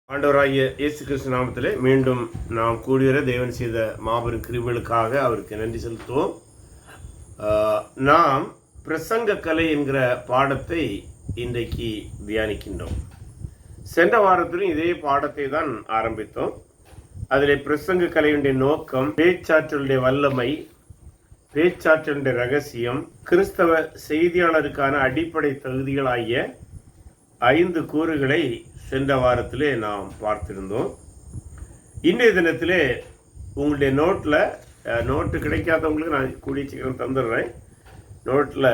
ஆண்டவராகிய இயேசு கிறிஸ்து நாமத்திலே மீண்டும் நாம் கூடிவர தேவன் செய்த மாபெரும் கிருபைகளுக்காக அவருக்கு நன்றி செலுத்துவோம். நாம் பிரசங்க கலை என்கிற பாடத்தை இன்றைக்கு தியானிக்கின்றோம். சென்ற வாரத்திலும் இதே பாடத்தை தான் ஆரம்பித்தோம். அதில் பிரசங்க கலையுடைய நோக்கம், பேச்சாற்றலுடைய வல்லமை, பேச்சாற்றலுடைய ரகசியம், கிறிஸ்தவ செய்தியாளருக்கான அடிப்படை தகுதிகளாகிய 5 கூறுகளை சென்ற வாரத்திலே நாம் பார்த்திருந்தோம். இன்றைய தினத்திலே உங்களுடைய நோட்டு கிடைக்காதவங்களுக்கு நான் கூடிய சீக்கிரம் தந்துடுறேன். நோட்டில்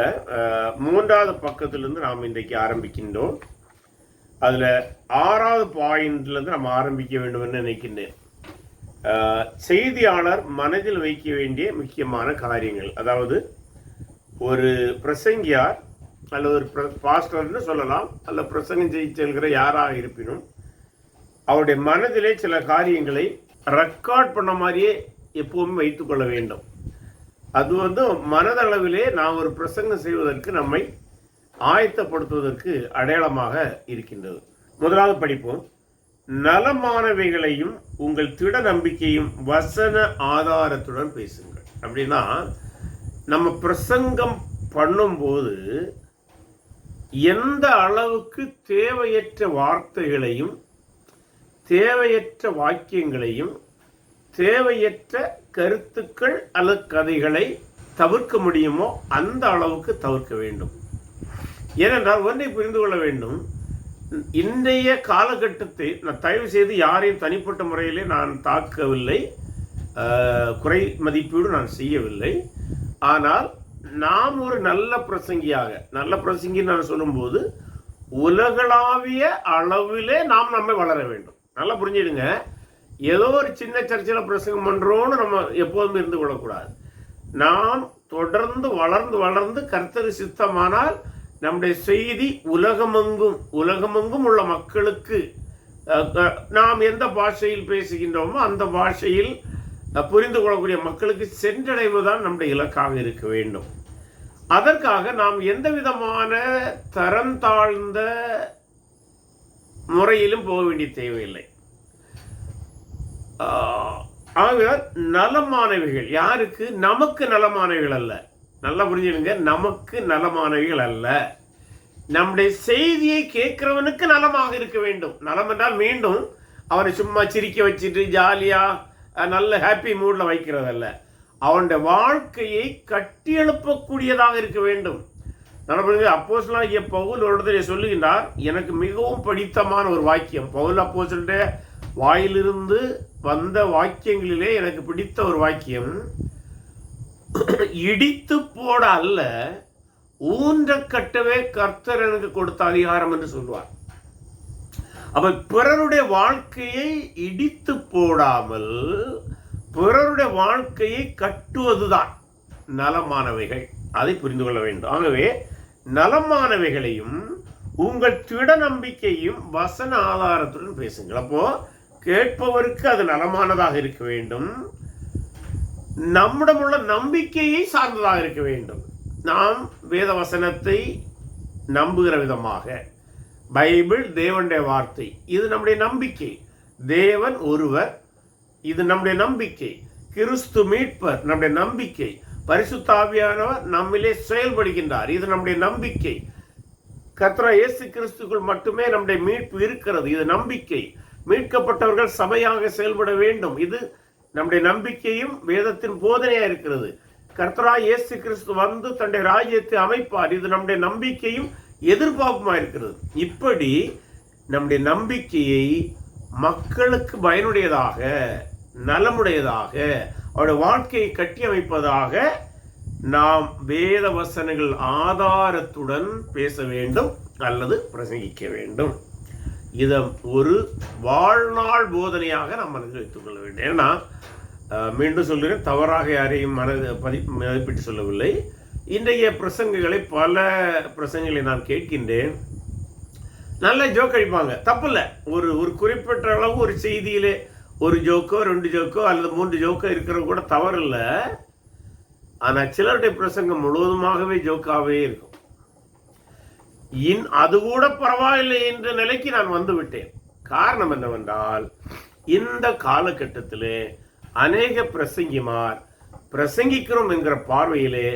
3வது பக்கத்திலிருந்து நாம் இன்றைக்கு ஆரம்பிக்கின்றோம். அதில் 6வது பாயிண்ட்லேருந்து நம்ம ஆரம்பிக்க வேண்டும் என்று நினைக்கின்றேன். செய்தியாளர் மனதில் வைக்க வேண்டிய முக்கியமான காரியங்கள், அதாவது ஒரு பிரசங்கியார் அல்லது ஒரு பாஸ்டர்னு சொல்லலாம், அல்ல பிரசங்கம் செய்ய செல்கிற யாராக இருப்பினும் அவருடைய மனதிலே சில காரியங்களை ரெக்கார்ட் பண்ண மாதிரியே எப்பவுமே வைத்துக்கொள்ள வேண்டும். அது மனதளவிலே நாம் ஒரு பிரசங்கம் செய்வதற்கு நம்மை ஆயத்தப்படுத்துவதற்கு அடையாளமாக இருக்கின்றது. முதலாவது படிப்போம். நலமானவைகளையும் உங்கள் திட நம்பிக்கையும் வசன ஆதாரத்துடன் பேசுங்கள். அப்படின்னா, நம்ம பிரசங்கம் பண்ணும்போது எந்த அளவுக்கு தேவையற்ற வார்த்தைகளையும் தேவையற்ற வாக்கியங்களையும் தேவையற்ற கருத்துக்கள் அல்லது கதைகளை தவிர்க்க முடியுமோ அந்த அளவுக்கு தவிர்க்க வேண்டும். ஏனென்றால் ஒன்றை புரிந்து கொள்ள வேண்டும், இன்றைய காலகட்டத்தை நான் தயவு செய்து யாரையும் தனிப்பட்ட முறையிலே நான் தாக்கவில்லை, குறை மதிப்பீடு நான் செய்யவில்லை. ஆனால் நாம் ஒரு நல்ல பிரசங்கி நான் சொல்லும்போது உலகளாவிய அளவிலே நாம் நம்மை வளர வேண்டும். நல்லா புரிஞ்சிடுங்க. ஏதோ ஒரு சின்ன சர்ச்சையில் பிரசங்கம் பண்ணுறோன்னு நம்ம எப்போதும் இருந்து கொள்ளக்கூடாது. நாம் தொடர்ந்து வளர்ந்து கர்த்தர் சித்தமானால் நம்முடைய செய்தி உலகமெங்கும் உள்ள மக்களுக்கு, நாம் எந்த பாஷையில் பேசுகின்றோமோ அந்த பாஷையில் புரிந்து கொள்ளக்கூடிய மக்களுக்கு சென்றடைவதுதான் நம்முடைய இலக்காக இருக்க வேண்டும். அதற்காக நாம் எந்த விதமான தரம் தாழ்ந்த முறையிலும் போக வேண்டிய தேவையில்லை. ஆக நலமானவைகள் யாருக்கு? நமக்கு நலமானவைகள் அல்ல. நல்லா புரிஞ்சுடுங்க, நமக்கு நலமானவைகள் அல்ல. நம்முடைய செய்தியை கேட்கிறவனுக்கு நலமாக இருக்க வேண்டும். நலம் என்றால் மீண்டும் அவனை சும்மா சிரிக்க வச்சுட்டு ஜாலியா நல்ல ஹாப்பி மூட்ல வைக்கிறதல்ல, அவனுடைய வாழ்க்கையை கட்டி எழுப்பக்கூடியதாக இருக்க வேண்டும். அப்போஸ்தலனாகிய பவுல் ஒரு இடத்துல சொல்லுகின்றார், எனக்கு மிகவும் பிடித்தமான ஒரு வாக்கியம், பவுல் அப்போஸ்தலனுடைய வாயிலிருந்து வந்த வாக்கியங்களிலே எனக்கு பிடித்த ஒரு வாக்கியம், இடித்து போட அல்ல ஊன்ற கட்டவே கர்த்தர் எனக்கு கொடுத்த அதிகாரம் என்று சொல்வார். அப்ப பிறருடைய வாழ்க்கையை இடித்து போடாமல் பிறருடைய வாழ்க்கையை கட்டுவதுதான் நலமானவைகள். அதை புரிந்து கொள்ள வேண்டும். ஆகவே நலமானவைகளையும் உங்கள் திட நம்பிக்கையும் வசன ஆதாரத்துடன் பேசுங்கள். அப்போ கேட்பவருக்கு அது நலமானதாக இருக்க வேண்டும், நம்மிடம் உள்ள நம்பிக்கையை சார்ந்ததாக இருக்க வேண்டும். நாம் வேத வசனத்தை நம்புகிற விதமாக, பைபிள் தேவனுடைய வார்த்தை, இது நம்முடைய நம்பிக்கை. தேவன் ஒருவர், இது நம்முடைய நம்பிக்கை. கிறிஸ்து மீட்பர் நம்முடைய நம்பிக்கை. பரிசுத்த ஆவியானவர் நம்மிலே செயல்படுகின்றார், இது நம்முடைய நம்பிக்கை. கர்த்தராகிய இயேசு கிறிஸ்துக்குள் மட்டுமே நம்முடைய மீட்பு இருக்கிறது, இது நம்பிக்கை. மீட்கப்பட்டவர்கள் சபையாக செயல்பட வேண்டும், இது நம்முடைய நம்பிக்கையும் வேதத்தின் போதனையாக இருக்கிறது. கர்த்தராகிய இயேசு கிறிஸ்து வந்து தன்னுடைய ராஜ்யத்தை அமைப்பார், இது நம்முடைய நம்பிக்கையும் எதிர்பார்ப்புமா இருக்கிறது. இப்படி நம்முடைய நம்பிக்கையை மக்களுக்கு பயனுடையதாக, நலமுடையதாக, அவருடைய வாழ்க்கையை கட்டியமைப்பதாக நாம் வேத வசனங்கள் ஆதாரத்துடன் பேச வேண்டும் அல்லது பிரசங்கிக்க வேண்டும். இதை ஒரு வாழ்நாள் போதனையாக நாம் மனதில் வைத்துக் கொள்ள வேண்டும். ஏன்னா, மீண்டும் சொல்கிறேன், தவறாக யாரையும் மதிப்பிட்டு சொல்லவில்லை. இன்றைய பிரசங்கங்களை, பல பிரசங்களை நான் கேட்கின்றேன். நல்ல ஜோக் அடிப்பாங்க, தப்பு இல்லை. ஒரு குறிப்பிட்ட அளவு ஒரு செய்தியிலே ஒரு ஜோக்கோ 2 ஜோக்கோ அல்லது 3 ஜோக்கோ இருக்கிறது கூட தவறு இல்லை. ஆனால் சிலருடைய பிரசங்கம் முழுவதுமாகவே ஜோக்காகவே இருக்கும். அது கூட பரவாயில்லை என்ற நிலைக்கு நான் வந்து விட்டேன். காரணம் என்னவென்றால், இந்த காலகட்டத்திலே அநேக பிரசங்கிமார் பிரசங்கிக்கிறோம் என்கிற பார்வையிலே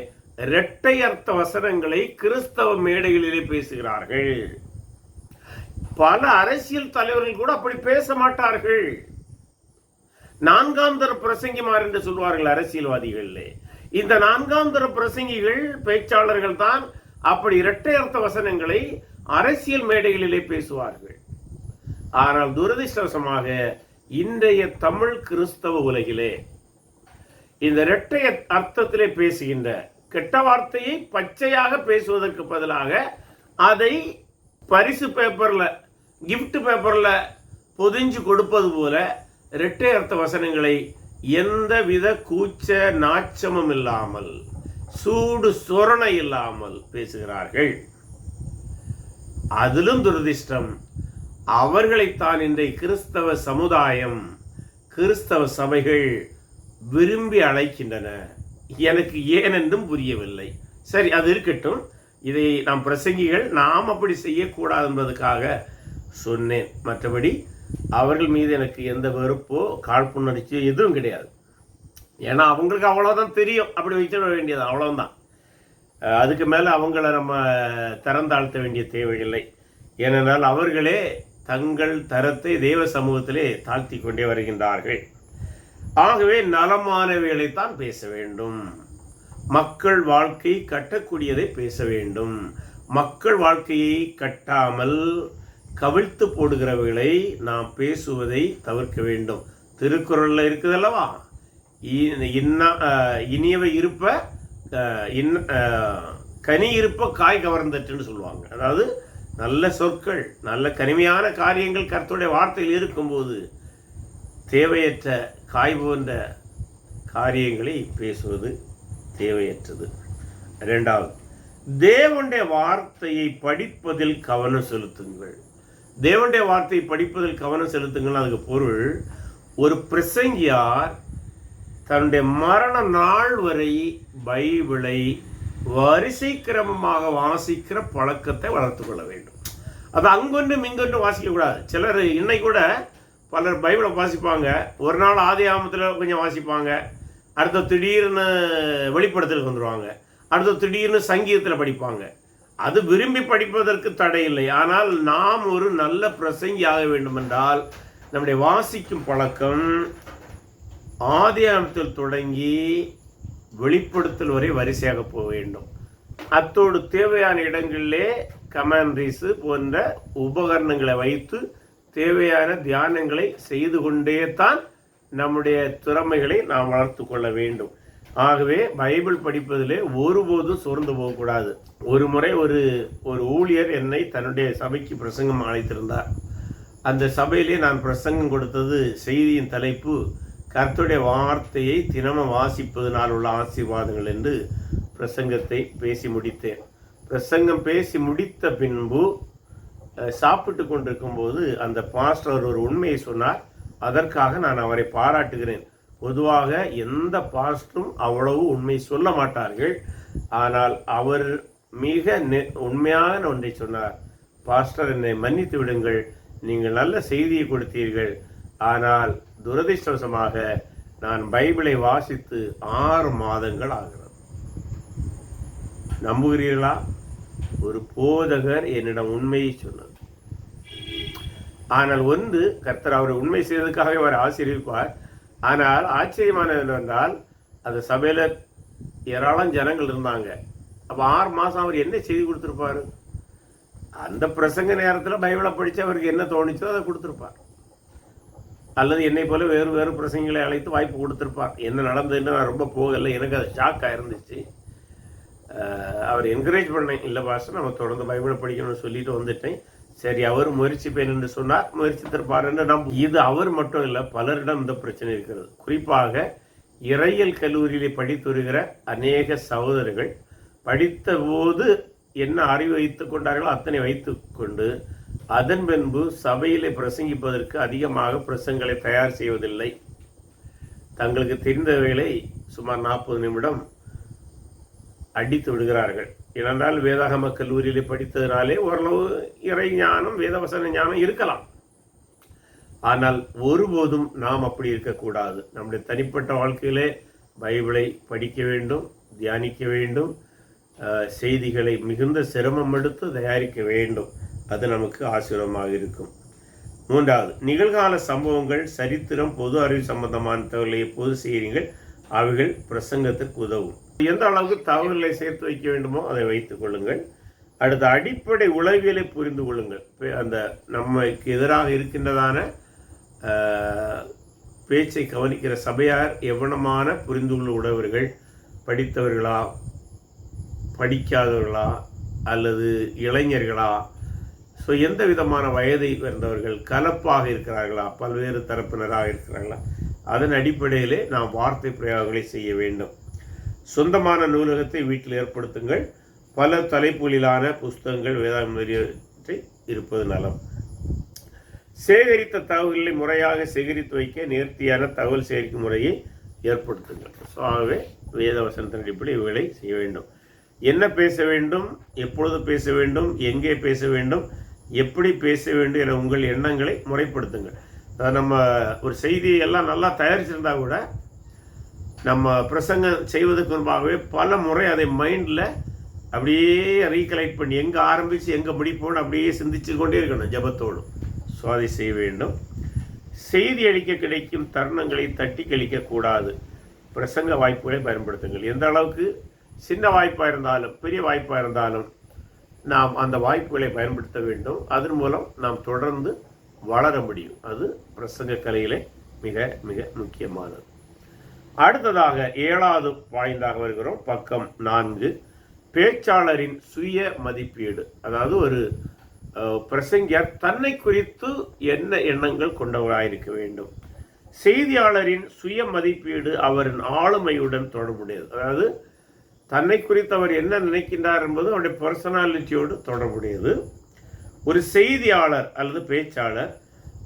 இரட்டை அர்த்த வசனங்களை கிறிஸ்தவ மேடைகளிலே பேசுகிறார்கள். பல அரசியல் தலைவர்கள் கூட அப்படி பேச மாட்டார்கள். நான்காம் தர பிரசங்கிமார் என்று சொல்வார்கள் அரசியல்வாதிகளிலே. இந்த நான்காம் தர பிரசங்கிகள், பேச்சாளர்கள் தான் அப்படி இரட்டை அர்த்த வசனங்களை அரசியல் மேடைகளிலே பேசுவார்கள். ஆனால் துரதிர்ஷ்டவசமாக இன்றைய தமிழ் கிறிஸ்தவ உலகிலே இந்த இரட்டை அர்த்தத்திலே பேசுகின்ற கெட்ட வார்த்தையை பச்சையாக பேசுவதற்கு பதிலாக அதை பரிசு பேப்பர்ல, கிஃப்ட் பேப்பர்ல பொதிஞ்சு கொடுப்பது போல இரட்டை அர்த்த வசனங்களை எந்தவித கூச்ச நாச்சமும் இல்லாமல், சூடு சொரணை இல்லாமல் பேசுகிறார்கள். அதிலும் துரதிர்ஷ்டம், அவர்களைத்தான் இன்றைய கிறிஸ்தவ சமுதாயம், கிறிஸ்தவ சபைகள் விரும்பி அழைக்கின்றன. எனக்கு ஏனென்றும் புரியவில்லை. சரி, அது இருக்கட்டும். இதை நாம் பிரசங்கிகள் நாம் அப்படி செய்யக்கூடாது என்பதற்காக சொன்னேன். மற்றபடி அவர்கள் மீது எனக்கு எந்த வெறுப்போ காழ்ப்புணர்ச்சியோ எதுவும் கிடையாது. ஏன்னா அவங்களுக்கு அவ்வளோதான் தெரியும், அப்படி வச்சிட வேண்டியது அவ்வளோதான். அதுக்கு மேலே அவங்கள நம்ம தரந்தாழ்த்த வேண்டிய தேவையில்லை. ஏனென்றால் அவர்களே தங்கள் தரத்தை தேவ சமூகத்திலே தாழ்த்தி கொண்டே வருகின்றார்கள். ஆகவே நலமானவைகளைத்தான் பேச வேண்டும். மக்கள் வாழ்க்கை கட்டக்கூடியதை பேச வேண்டும். மக்கள் வாழ்க்கையை கட்டாமல் கவிழ்த்து போடுகிறவர்களை நாம் பேசுவதை தவிர்க்க வேண்டும். திருக்குறளில் இருக்குது அல்லவா, இனியவை இருப்ப கனி இருப்ப காய் கவர்ந்தட்டுன்னு சொல்லுவாங்க. அதாவது நல்ல சொற்கள், நல்ல கனிமையான காரியங்கள் கர்த்தருடைய வார்த்தையில் இருக்கும்போது தேவையற்ற காய் போன்ற காரியங்களை பேசுவது தேவையற்றது. இரண்டாவது, தேவனுடைய வார்த்தையை படிப்பதில் கவனம் செலுத்துங்கள். தேவனுடைய வார்த்தையை படிப்பதில் கவனம் செலுத்துங்கள். அதுக்கு பொருள், ஒரு பிரசங்கியார் தன்னுடைய மரண நாள் வரை பைபிளை வரிசை கிரமமாக வாசிக்கிற பழக்கத்தை வளர்த்து கொள்ள வேண்டும். அது அங்கொன்றும் இங்கொன்றும் வாசிக்கக்கூடாது. சிலர் இன்னைக்கு கூட பலர் பைபிளை வாசிப்பாங்க. ஒரு நாள் ஆதி ஆகமத்தில் கொஞ்சம் வாசிப்பாங்க, அடுத்த திடீர்னு வெளிப்படுத்தலுக்கு வந்துடுவாங்க, அடுத்த திடீர்னு சங்கீதத்தில் படிப்பாங்க. அது விரும்பி படிப்பதற்கு தடை இல்லை. ஆனால் நாம் ஒரு நல்ல பிரசங்கி ஆக வேண்டும் என்றால் நம்முடைய வாசிக்கும் பழக்கம் ஆதி ஆகமத்தில் தொடங்கி வெளிப்படுத்தல் வரை வரிசையாக போக வேண்டும். அத்தோடு தேவையான இடங்களிலே கமெண்ட்ரிஸு போன்ற உபகரணங்களை வைத்து தேவையான தியானங்களை செய்து கொண்டே தான் நம்முடைய திறமைகளை நாம் வளர்த்து கொள்ள வேண்டும். ஆகவே பைபிள் படிப்பதிலே ஒருபோதும் சோர்ந்து போகக்கூடாது. ஒரு முறை ஒரு ஊழியர் என்னை தன்னுடைய சபைக்கு பிரசங்கம் அழைத்திருந்தார். அந்த சபையிலே நான் பிரசங்கம் கொடுத்தது, செய்தியின் தலைப்பு கர்த்தருடைய வார்த்தையை தினமும் வாசிப்பதனால் உள்ள ஆசீர்வாதங்கள் என்று பிரசங்கத்தை பேசி முடித்தேன். பிரசங்கம் பேசி முடித்த பின்பு சாப்பிட்டு கொண்டிருக்கும் போது அந்த பாஸ்டர் ஒரு உண்மையை சொன்னார். அதற்காக நான் அவரை பாராட்டுகிறேன். பொதுவாக எந்த பாஸ்டரும் அவ்வளவு உண்மை சொல்ல மாட்டார்கள். ஆனால் அவர் மிக உண்மையான ஒன்றை சொன்னார். பாஸ்டர், என்னை மன்னித்து விடுங்கள், நீங்கள் நல்ல செய்தியை கொடுத்தீர்கள். ஆனால் துரதிர்ஷ்டவசமாக நான் பைபிளை வாசித்து 6 மாதங்கள் ஆகிறது. நம்புகிறீர்களா? ஒரு போதகர் என்னிடம் உண்மையை சொன்னார். ஆனால் ஒன்று, கர்த்தர் அவர் உண்மை செய்வதற்காக அவர் ஆசீர்வதிப்பார். ஆனால் ஆச்சரியமானது என்னவென்றால், அந்த சபையில் ஏராளம் ஜனங்கள் இருந்தாங்க. அப்போ 6 மாதம் அவர் என்ன செய்தி கொடுத்துருப்பார்? அந்த பிரசங்க நேரத்தில் பைபிளை படித்து அவருக்கு என்ன தோணிச்சோ அதை கொடுத்துருப்பார். அல்லது என்னை போல வேறு வேறு பிரசங்களை அழைத்து வாய்ப்பு கொடுத்துருப்பார். என்ன நடந்ததுன்னு நான் ரொம்ப போகலை, எனக்கு அது ஷாக்காக இருந்துச்சு. அவர் என்கரேஜ் பண்ணேன், இல்லை பாஸ்டர் நம்ம தொடர்ந்து பைபிளை படிக்கணும்னு சொல்லிட்டு வந்துட்டேன். சரி, அவர் முயற்சிப்பேன் என்று சொன்னார், முயற்சித்திருப்பார் என்று இது அவர் மட்டும் இல்லை, பலரிடம் இந்த பிரச்சனை இருக்கிறது. குறிப்பாக இறையியல் கல்லூரியிலே படித்து வருகிற அநேக சகோதரர்கள் படித்த போது என்ன அறிவு வைத்துக் கொண்டார்களோ அத்தனை வைத்து கொண்டு அதன் பின்பு சபையிலே பிரசங்கிப்பதற்கு அதிகமாக பிரசங்களை தயார் செய்வதில்லை. தங்களுக்கு தெரிந்தவைகளை சுமார் 40 நிமிடம் அடித்து விடுகிறார்கள். ஏனென்றால் வேதாகம கல்லூரியிலே படித்ததினாலே ஓரளவு இறை ஞானம், வேதவசன ஞானம் இருக்கலாம். ஆனால் ஒருபோதும் நாம் அப்படி இருக்கக்கூடாது. நம்முடைய தனிப்பட்ட வாழ்க்கையிலே பைபிளை படிக்க வேண்டும், தியானிக்க வேண்டும், செய்திகளை மிகுந்த சிரமம் எடுத்து தயாரிக்க வேண்டும். அது நமக்கு ஆசீர்வாதமாக இருக்கும். 3வது, நிகழ்கால சம்பவங்கள், சரித்திரம், பொது அறிவு சம்பந்தமான தகவலை எப்போது செய்கிறீர்கள், அவைகள் பிரசங்கத்திற்கு உதவும். எந்த அளவுக்கு தகவல்களை சேர்த்து வைக்க வேண்டுமோ அதை வைத்துக் கொள்ளுங்கள். அடுத்த, அடிப்படை உளவியலை புரிந்து கொள்ளுங்கள். அந்த நமக்கு எதிராக இருக்கின்றதான பேச்சை கவனிக்கிற சபையார் எவ்வளமான புரிந்து கொள்ள உடையவர்கள், படித்தவர்களா, படிக்காதவர்களா, அல்லது இளைஞர்களா, ஸோ எந்த விதமான வயதை வந்தவர்கள், கலப்பாக இருக்கிறார்களா, பல்வேறு தரப்பினராக இருக்கிறார்களா, அதன் அடிப்படையிலே நாம் வார்த்தை பிரயோகங்களை செய்ய வேண்டும். சொந்தமான நூலகத்தை வீட்டில் ஏற்படுத்துங்கள். பல தலைப்புகளிலான புஸ்தகங்கள் வேதாகமத்தை இருப்பது நலம். சேகரித்த தகவல்களை முறையாக சேகரித்து வைக்க நேர்த்தியான தகவல் சேகரிக்கும் முறையை ஏற்படுத்துங்கள். ஸோ ஆகவே வேதவசனத்தின் அடிப்படை இவைகளை செய்ய வேண்டும். என்ன பேச வேண்டும், எப்பொழுது பேச வேண்டும், எங்கே பேச வேண்டும், எப்படி பேச வேண்டும் என உங்கள் எண்ணங்களை முறைப்படுத்துங்கள். நம்ம ஒரு செய்தியை எல்லாம் நல்லா தயாரிச்சிருந்தா கூட நம்ம பிரசங்கம் செய்வதற்கு முன்பாகவே பல முறை அதை மைண்டில் அப்படியே ரீகலெக்ட் பண்ணி எங்கே ஆரம்பித்து எங்கே முடிப்போன்னு அப்படியே சிந்திச்சு கொண்டே இருக்கணும் ஜபத்தோடு. ஸோ அதை செய்ய வேண்டும். செய்தி அளிக்க கிடைக்கும் தருணங்களை தட்டி கழிக்கக்கூடாது. பிரசங்க வாய்ப்புகளை பயன்படுத்துங்கள். எந்த அளவுக்கு சின்ன வாய்ப்பாக இருந்தாலும் பெரிய வாய்ப்பாக இருந்தாலும் நாம் அந்த வாய்ப்புகளை பயன்படுத்த வேண்டும். அதன் மூலம் நாம் தொடர்ந்து வளர முடியும். அது பிரசங்க கலையிலே மிக மிக முக்கியமானது. அடுத்ததாக 7வது பாயிண்டாக வருகிறோம். பக்கம் 4, பேச்சாளரின் சுய மதிப்பீடு. அதாவது ஒரு பிரசங்கியார் தன்னை குறித்து என்ன எண்ணங்கள் கொண்டவராயிருக்க வேண்டும். செய்தியாளரின் சுய மதிப்பீடு அவரின் ஆளுமையுடன் தொடர்புடையது. அதாவது தன்னை குறித்து அவர் என்ன நினைக்கின்றார் என்பது அவருடைய பர்சனாலிட்டியோடு தொடர்புடையது. ஒரு செய்தியாளர் அல்லது பேச்சாளர்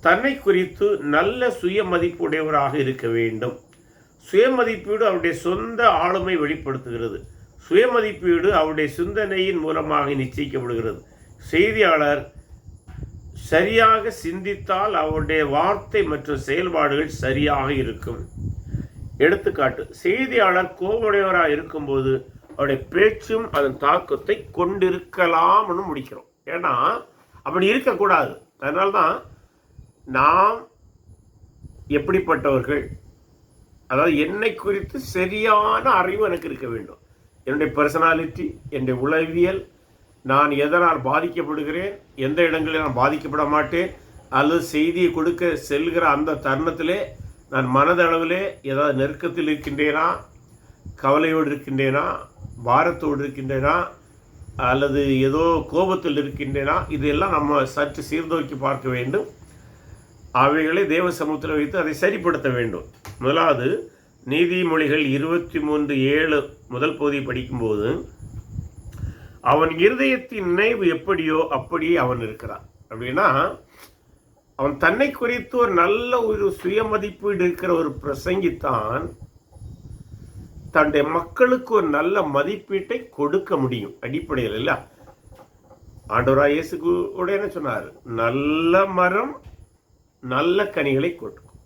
தன்னை குறித்து நல்ல சுய மதிப்புடையவராக இருக்க வேண்டும். சுய மதிப்பீடு அவருடைய சொந்த ஆளுமை வெளிப்படுத்துகிறது. சுய மதிப்பீடு அவருடைய சிந்தனையின் மூலமாக நிச்சயிக்கப்படுகிறது. செய்தியாளர் சரியாக சிந்தித்தால் அவருடைய வார்த்தை மற்றும் செயல்பாடுகள் சரியாக இருக்கும். எடுத்துக்காட்டு, செய்தியாளர் கோபுடையவராக இருக்கும்போது அவருடைய பேச்சும் அதன் தாக்கத்தை கொண்டிருக்கலாம்னு முடிக்கிறோம். ஏன்னா அப்படி இருக்கக்கூடாது. அதனால்தான் நாம் எப்படிப்பட்டவர்கள், அதாவது என்னை குறித்து சரியான அறிவு எனக்கு இருக்க வேண்டும். என்னுடைய பர்சனாலிட்டி, என்னுடைய உளவியல், நான் எதனால் பாதிக்கப்படுகிறேன், எந்த இடங்களில் நான் பாதிக்கப்பட மாட்டேன், அல்லது செய்தியை கொடுக்க செல்கிற அந்த தருணத்திலே நான் மனதளவிலே ஏதாவது நெருக்கத்தில் இருக்கின்றேனா, கவலையோடு இருக்கின்றேனா, பாரத்தோடு இருக்கின்றேனா, அல்லது ஏதோ கோபத்தில் இருக்கின்றேனா, இதெல்லாம் நம்ம சற்று சீர்தூக்கி பார்க்க வேண்டும். அவைகளை தேவ சமூகத்தில் வைத்து அதை சரிப்படுத்த வேண்டும். முதலாவது, நீதிமொழிகள் 23:7 முதல் பகுதியை படிக்கும்போது, அவன் இருதயத்தின் நினைவு எப்படியோ அப்படியே அவன் இருக்கிறான். அப்படின்னா அவன் தன்னை குறித்து ஒரு நல்ல ஒரு சுய மதிப்பீடு இருக்கிற ஒரு பிரசங்கித்தான் தன்னுடைய மக்களுக்கு ஒரு நல்ல மதிப்பீட்டை கொடுக்க முடியும். அடிப்படையில் இல்லை, ஆண்டவராய் இயேசு கூட என்ன சொன்னார், நல்ல மரம் நல்ல கனிகளை கொடுக்கும்.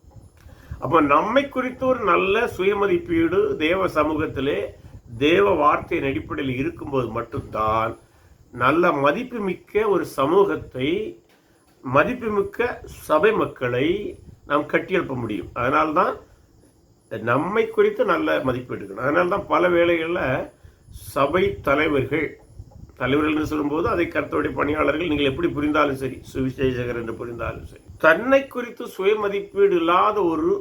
அப்போ நம்மை குறித்து ஒரு நல்ல சுய மதிப்பீடு தேவ சமூகத்திலே தேவ வார்த்தையின் அடிப்படையில் இருக்கும்போது மட்டும்தான் நல்ல மதிப்புமிக்க ஒரு சமூகத்தை, மதிப்புமிக்க சபை மக்களை நாம் கட்டியெழுப்ப முடியும். அதனால்தான் நம்மை குறித்து நல்ல மதிப்பீடு இருக்கணும். அதனால்தான் பல வேளைகளில் சபை தலைவர்கள் என்று சொல்லும்போது அதை கர்த்தருடைய பணியாளர்கள் நீங்கள் எப்படி புரிந்தாலும் சரி, சுவிசேஷகர் என்று புரிந்தாலும் சரி, தன்னை குறித்து சுய மதிப்பீடு இல்லாத ஒரு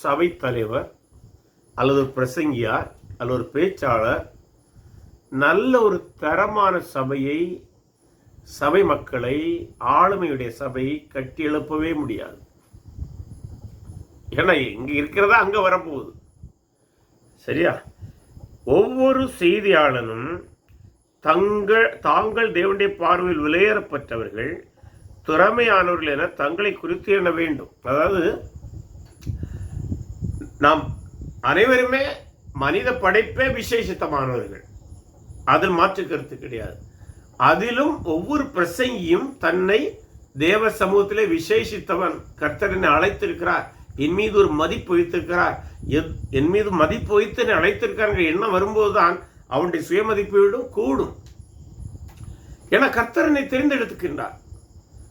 சபை தலைவர் அல்லது ஒரு பிரசங்கியார் அல்லது ஒரு பேச்சாளர் நல்ல ஒரு தரமான சபையை, சபை மக்களை, ஆளுமையுடைய சபையை கட்டி எழுப்பவே முடியாது. ஏன்னா இங்க இருக்கிறதா அங்க வரப்போகுது. சரியா? ஒவ்வொரு செய்தியாளனும் தாங்கள் தேவனுடைய பார்வையில் விலையேறப்பட்டவர்கள், திறமையானவர்கள் என தங்களை குறித்து எண்ண வேண்டும். அதாவது நாம் அனைவருமே மனித படைப்பே விசேஷித்தமானவர்கள், அதில் மாற்று கருத்து கிடையாது. அதிலும் ஒவ்வொரு பிரசங்கியும் தன்னை தேவ சமூகத்திலே விசேஷித்தவன், கர்த்தர் என்னை அழைத்திருக்கிறார், என் மீது ஒரு மதிப்பு வைத்திருக்கிறார், என் மீது மதிப்பு வைத்து என்னை அழைத்திருக்காங்க எண்ணம் வரும்போதுதான் அவனுடைய சுயமதிப்பீடும் கூடும். ஏன்னா கர்த்தர் என்னை தெரிந்தெடுத்துக்கின்றார்.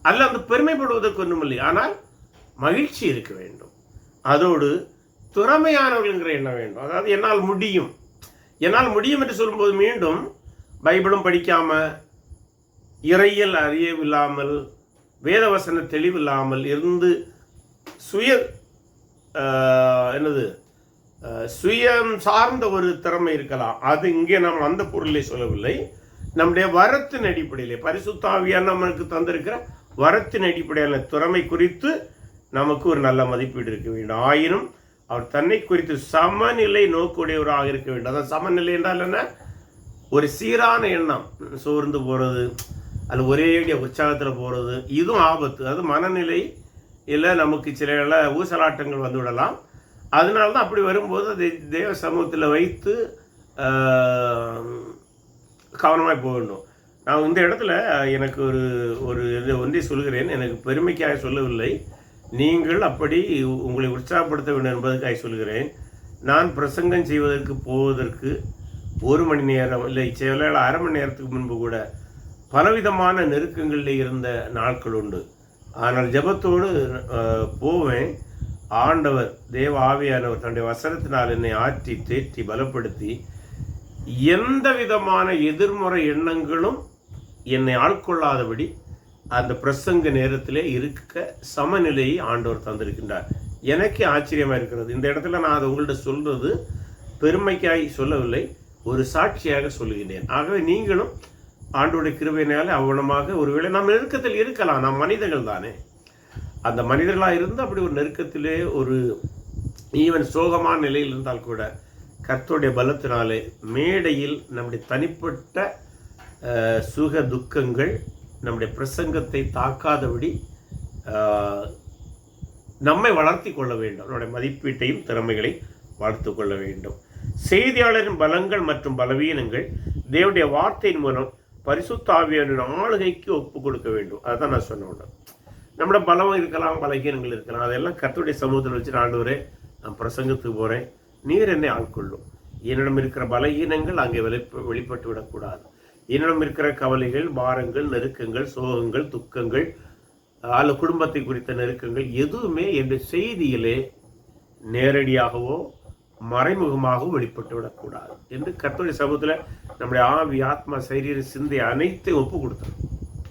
அல்ல அந்த பெருமைப்படுவதற்கு ஒன்றுமில்லை, ஆனால் மகிழ்ச்சி இருக்க வேண்டும். அதோடு திறமையானவர்கள்ங்கிற எண்ணம் வேண்டும். அதாவது என்னால் முடியும், என்னால் முடியும் என்று சொல்லும்போது மீண்டும் பைபிளும் படிக்காம, இறையியல் அறியவில்லாமல், வேதவசன தெளிவில்லாமல் இருந்து சுயம் சார்ந்த ஒரு திறமை இருக்கலாம். அது இங்கே நாம் அந்த பொருளை சொல்லவில்லை. நம்முடைய வரத்தின் அடிப்படையிலே, பரிசுத்த ஆவியார் நமக்கு தந்திருக்கிற வரத்தின் அடிப்படையான திறமை குறித்து நமக்கு ஒரு நல்ல மதிப்பீடு இருக்க வேண்டும். ஆயினும் அவர் தன்னை குறித்து சமநிலை நோக்குடையவராக இருக்க வேண்டும். அதாவது சமநிலை என்றால் என்ன? ஒரு சீரான எண்ணம், சோர்ந்து போகிறது, அது ஒரே உற்சாகத்தில் போகிறது, இதுவும் ஆபத்து. அது மனநிலை இல்லை, நமக்கு சில ஊசலாட்டங்கள் வந்து விடலாம். அதனால தான் அப்படி வரும்போது அதை தேவ சமூகத்தில் வைத்து கவனமாக போக வேண்டும். நான் இந்த இடத்துல எனக்கு ஒரு ஒன்றை சொல்கிறேன், எனக்கு பெருமைக்காக சொல்லவில்லை, நீங்கள் அப்படி உங்களை உற்சாகப்படுத்த வேண்டும் என்பதற்காக சொல்கிறேன். நான் பிரசங்கம் செய்வதற்கு போவதற்கு 1 மணி நேரம் இல்லை, சில அரை மணி நேரத்துக்கு முன்பு கூட பலவிதமான நெருக்கங்களில் இருந்த நாட்கள் உண்டு. ஆனால் ஜெபத்தோடு போவேன். ஆண்டவர் தேவ ஆவியானவர் தன்னுடைய வசனத்தினால் என்னை ஆற்றி தேற்றி பலப்படுத்தி எந்த விதமான எதிர்மறை எண்ணங்களும் என்னை ஆட்கொள்ளாதபடி அந்த பிரசங்க நேரத்திலே இருக்க சமநிலையை ஆண்டவர் தந்திருக்கின்றார். எனக்கே ஆச்சரியமாக இருக்கிறது. இந்த இடத்துல நான் அதை உங்கள்கிட்ட சொல்றது பெருமைக்காய் சொல்லவில்லை, ஒரு சாட்சியாக சொல்லுகின்றேன். ஆகவே நீங்களும் ஆண்டோடைய கிருபையினாலே அவ்வளமாக ஒருவேளை நாம் நெருக்கத்தில் இருக்கலாம். நாம் மனிதர்கள் தானே. அந்த மனிதர்களாக இருந்து அப்படி ஒரு நெருக்கத்திலே ஒரு ஈவன் சோகமான நிலையில் இருந்தால் கூட கர்த்தருடைய பலத்தினாலே மேடையில் நம்முடைய தனிப்பட்ட சுக துக்கங்கள் நம்முடைய பிரசங்கத்தை தாக்காதபடி நம்மை வளர்த்தி கொள்ள வேண்டும். நம்முடைய மதிப்பீட்டையும் திறமைகளை வளர்த்து கொள்ள வேண்டும். செய்தியாளரின் பலங்கள் மற்றும் பலவீனங்கள் தேவனுடைய வார்த்தையின் மூலம் பரிசுத்த ஆவியாரின் ஆளுகைக்கு ஒப்பு கொடுக்க வேண்டும். அதுதான் நான் சொன்னேன். நம்மளோட பலம் இருக்கலாம், பலகீனங்கள் இருக்கலாம், அதெல்லாம் கர்த்தருடைய சமூகத்தில் வச்சு ஆண்டவரே நான் பிரசங்கத்துக்கு போகிறேன், நீர் என்னை ஆட்கொள்ளும். என்னிடம் இருக்கிற பலகீனங்கள் அங்கே வெளிப்பட்டு விடக்கூடாது. என்னிடம் இருக்கிற கவலைகள், பாரங்கள், நெருக்கங்கள், சோகங்கள், துக்கங்கள், அல்ல குடும்பத்தை குறித்த நெருக்கங்கள் எதுவுமே என்னுடைய செய்தியிலே நேரடியாகவோ மறைமுகமாகவும் வெளிப்பட்டு விடக்கூடாது என்று கர்த்தருடைய சமூகத்தில் நம்முடைய ஆவி, ஆத்மா, சரீர, சிந்தை அனைத்தையும் ஒப்பு கொடுத்தார்.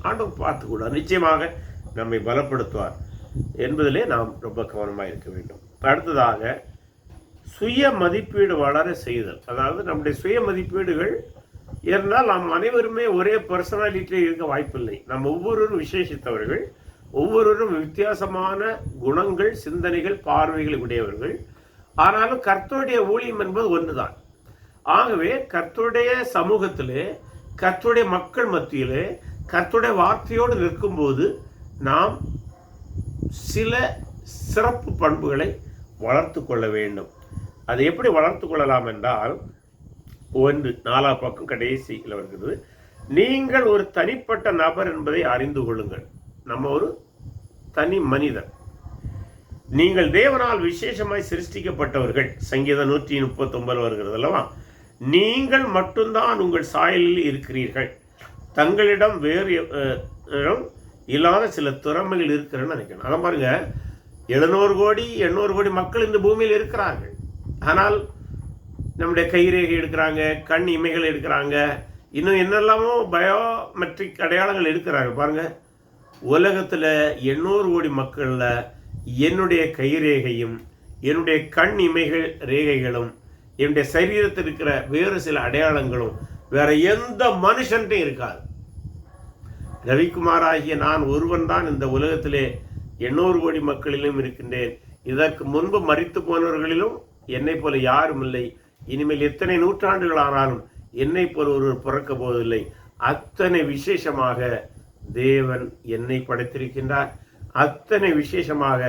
ஆண்டவர் பார்த்துக்கூடாது, நிச்சயமாக நம்மை பலப்படுத்துவார் என்பதிலே நாம் ரொம்ப கவனமாக இருக்க வேண்டும். அடுத்ததாக சுய மதிப்பீடு வளர செய்தல். அதாவது நம்முடைய சுய மதிப்பீடுகள் இருந்தால் நாம் அனைவருமே ஒரே பர்சனாலிட்டியில் இருக்க வாய்ப்பில்லை. நாம் ஒவ்வொருவரும் விசேஷித்தவர்கள், ஒவ்வொருவரும் வித்தியாசமான குணங்கள், சிந்தனைகள், பார்வைகள் உடையவர்கள். ஆனாலும் கர்த்தருடைய ஊழியம் என்பது ஒன்றுதான். ஆகவே கர்த்தருடைய சமூகத்திலே, கர்த்தருடைய மக்கள் மத்தியிலே கர்த்தருடைய வார்த்தையோடு நிற்கும்போது நாம் சில சிறப்பு பண்புகளை வளர்த்து கொள்ள வேண்டும். அதை எப்படி வளர்த்து கொள்ளலாம் என்றால், 4 பக்கம் கடைசியில் வருகிறது, நீங்கள் ஒரு தனிப்பட்ட நபர் என்பதை அறிந்து கொள்ளுங்கள். நம்ம ஒரு தனி மனிதர். நீங்கள் தேவனால் விசேஷமாய் சிருஷ்டிக்கப்பட்டவர்கள். சங்கீதம் 139 வருகிறது அல்லவா? நீங்கள் மட்டும்தான் உங்கள் சாயலில் இருக்கிறீர்கள். தங்களிடம் வேறு இல்லாத சில திறமைகள் இருக்கிறன்னு நினைக்கணும். அதை பாருங்க, 700 கோடி 800 கோடி மக்கள் இந்த பூமியில் இருக்கிறார்கள். ஆனால் நம்முடைய கைரேகை எடுக்கிறாங்க, கண் இமைகள் எடுக்கிறாங்க, இன்னும் என்னெல்லாமோ பயோமெட்ரிக் அடையாளங்கள் எடுக்கிறாங்க. பாருங்க, உலகத்தில் 800 கோடி மக்களில் என்னுடைய கைரேகையும் என்னுடைய கண் இமைகள் ரேகைகளும் என்னுடைய சரீரத்தில் இருக்கிற வேறு சில அடையாளங்களும் வேற எந்த மனுஷன்ட்டும் இருக்காது. ரவிக்குமாராகிய நான் ஒருவன் தான் இந்த உலகத்திலே 800 கோடி மக்களிலும் இருக்கின்றேன். இதற்கு முன்பு மரித்து போனவர்களிலும் என்னை போல யாரும் இல்லை. இனிமேல் எத்தனை நூற்றாண்டுகள் ஆனாலும் என்னை போல ஒருவர் பிறக்க போவதில்லை. அத்தனை விசேஷமாக தேவன் என்னை படைத்திருக்கின்றார். அத்தனை விசேஷமாக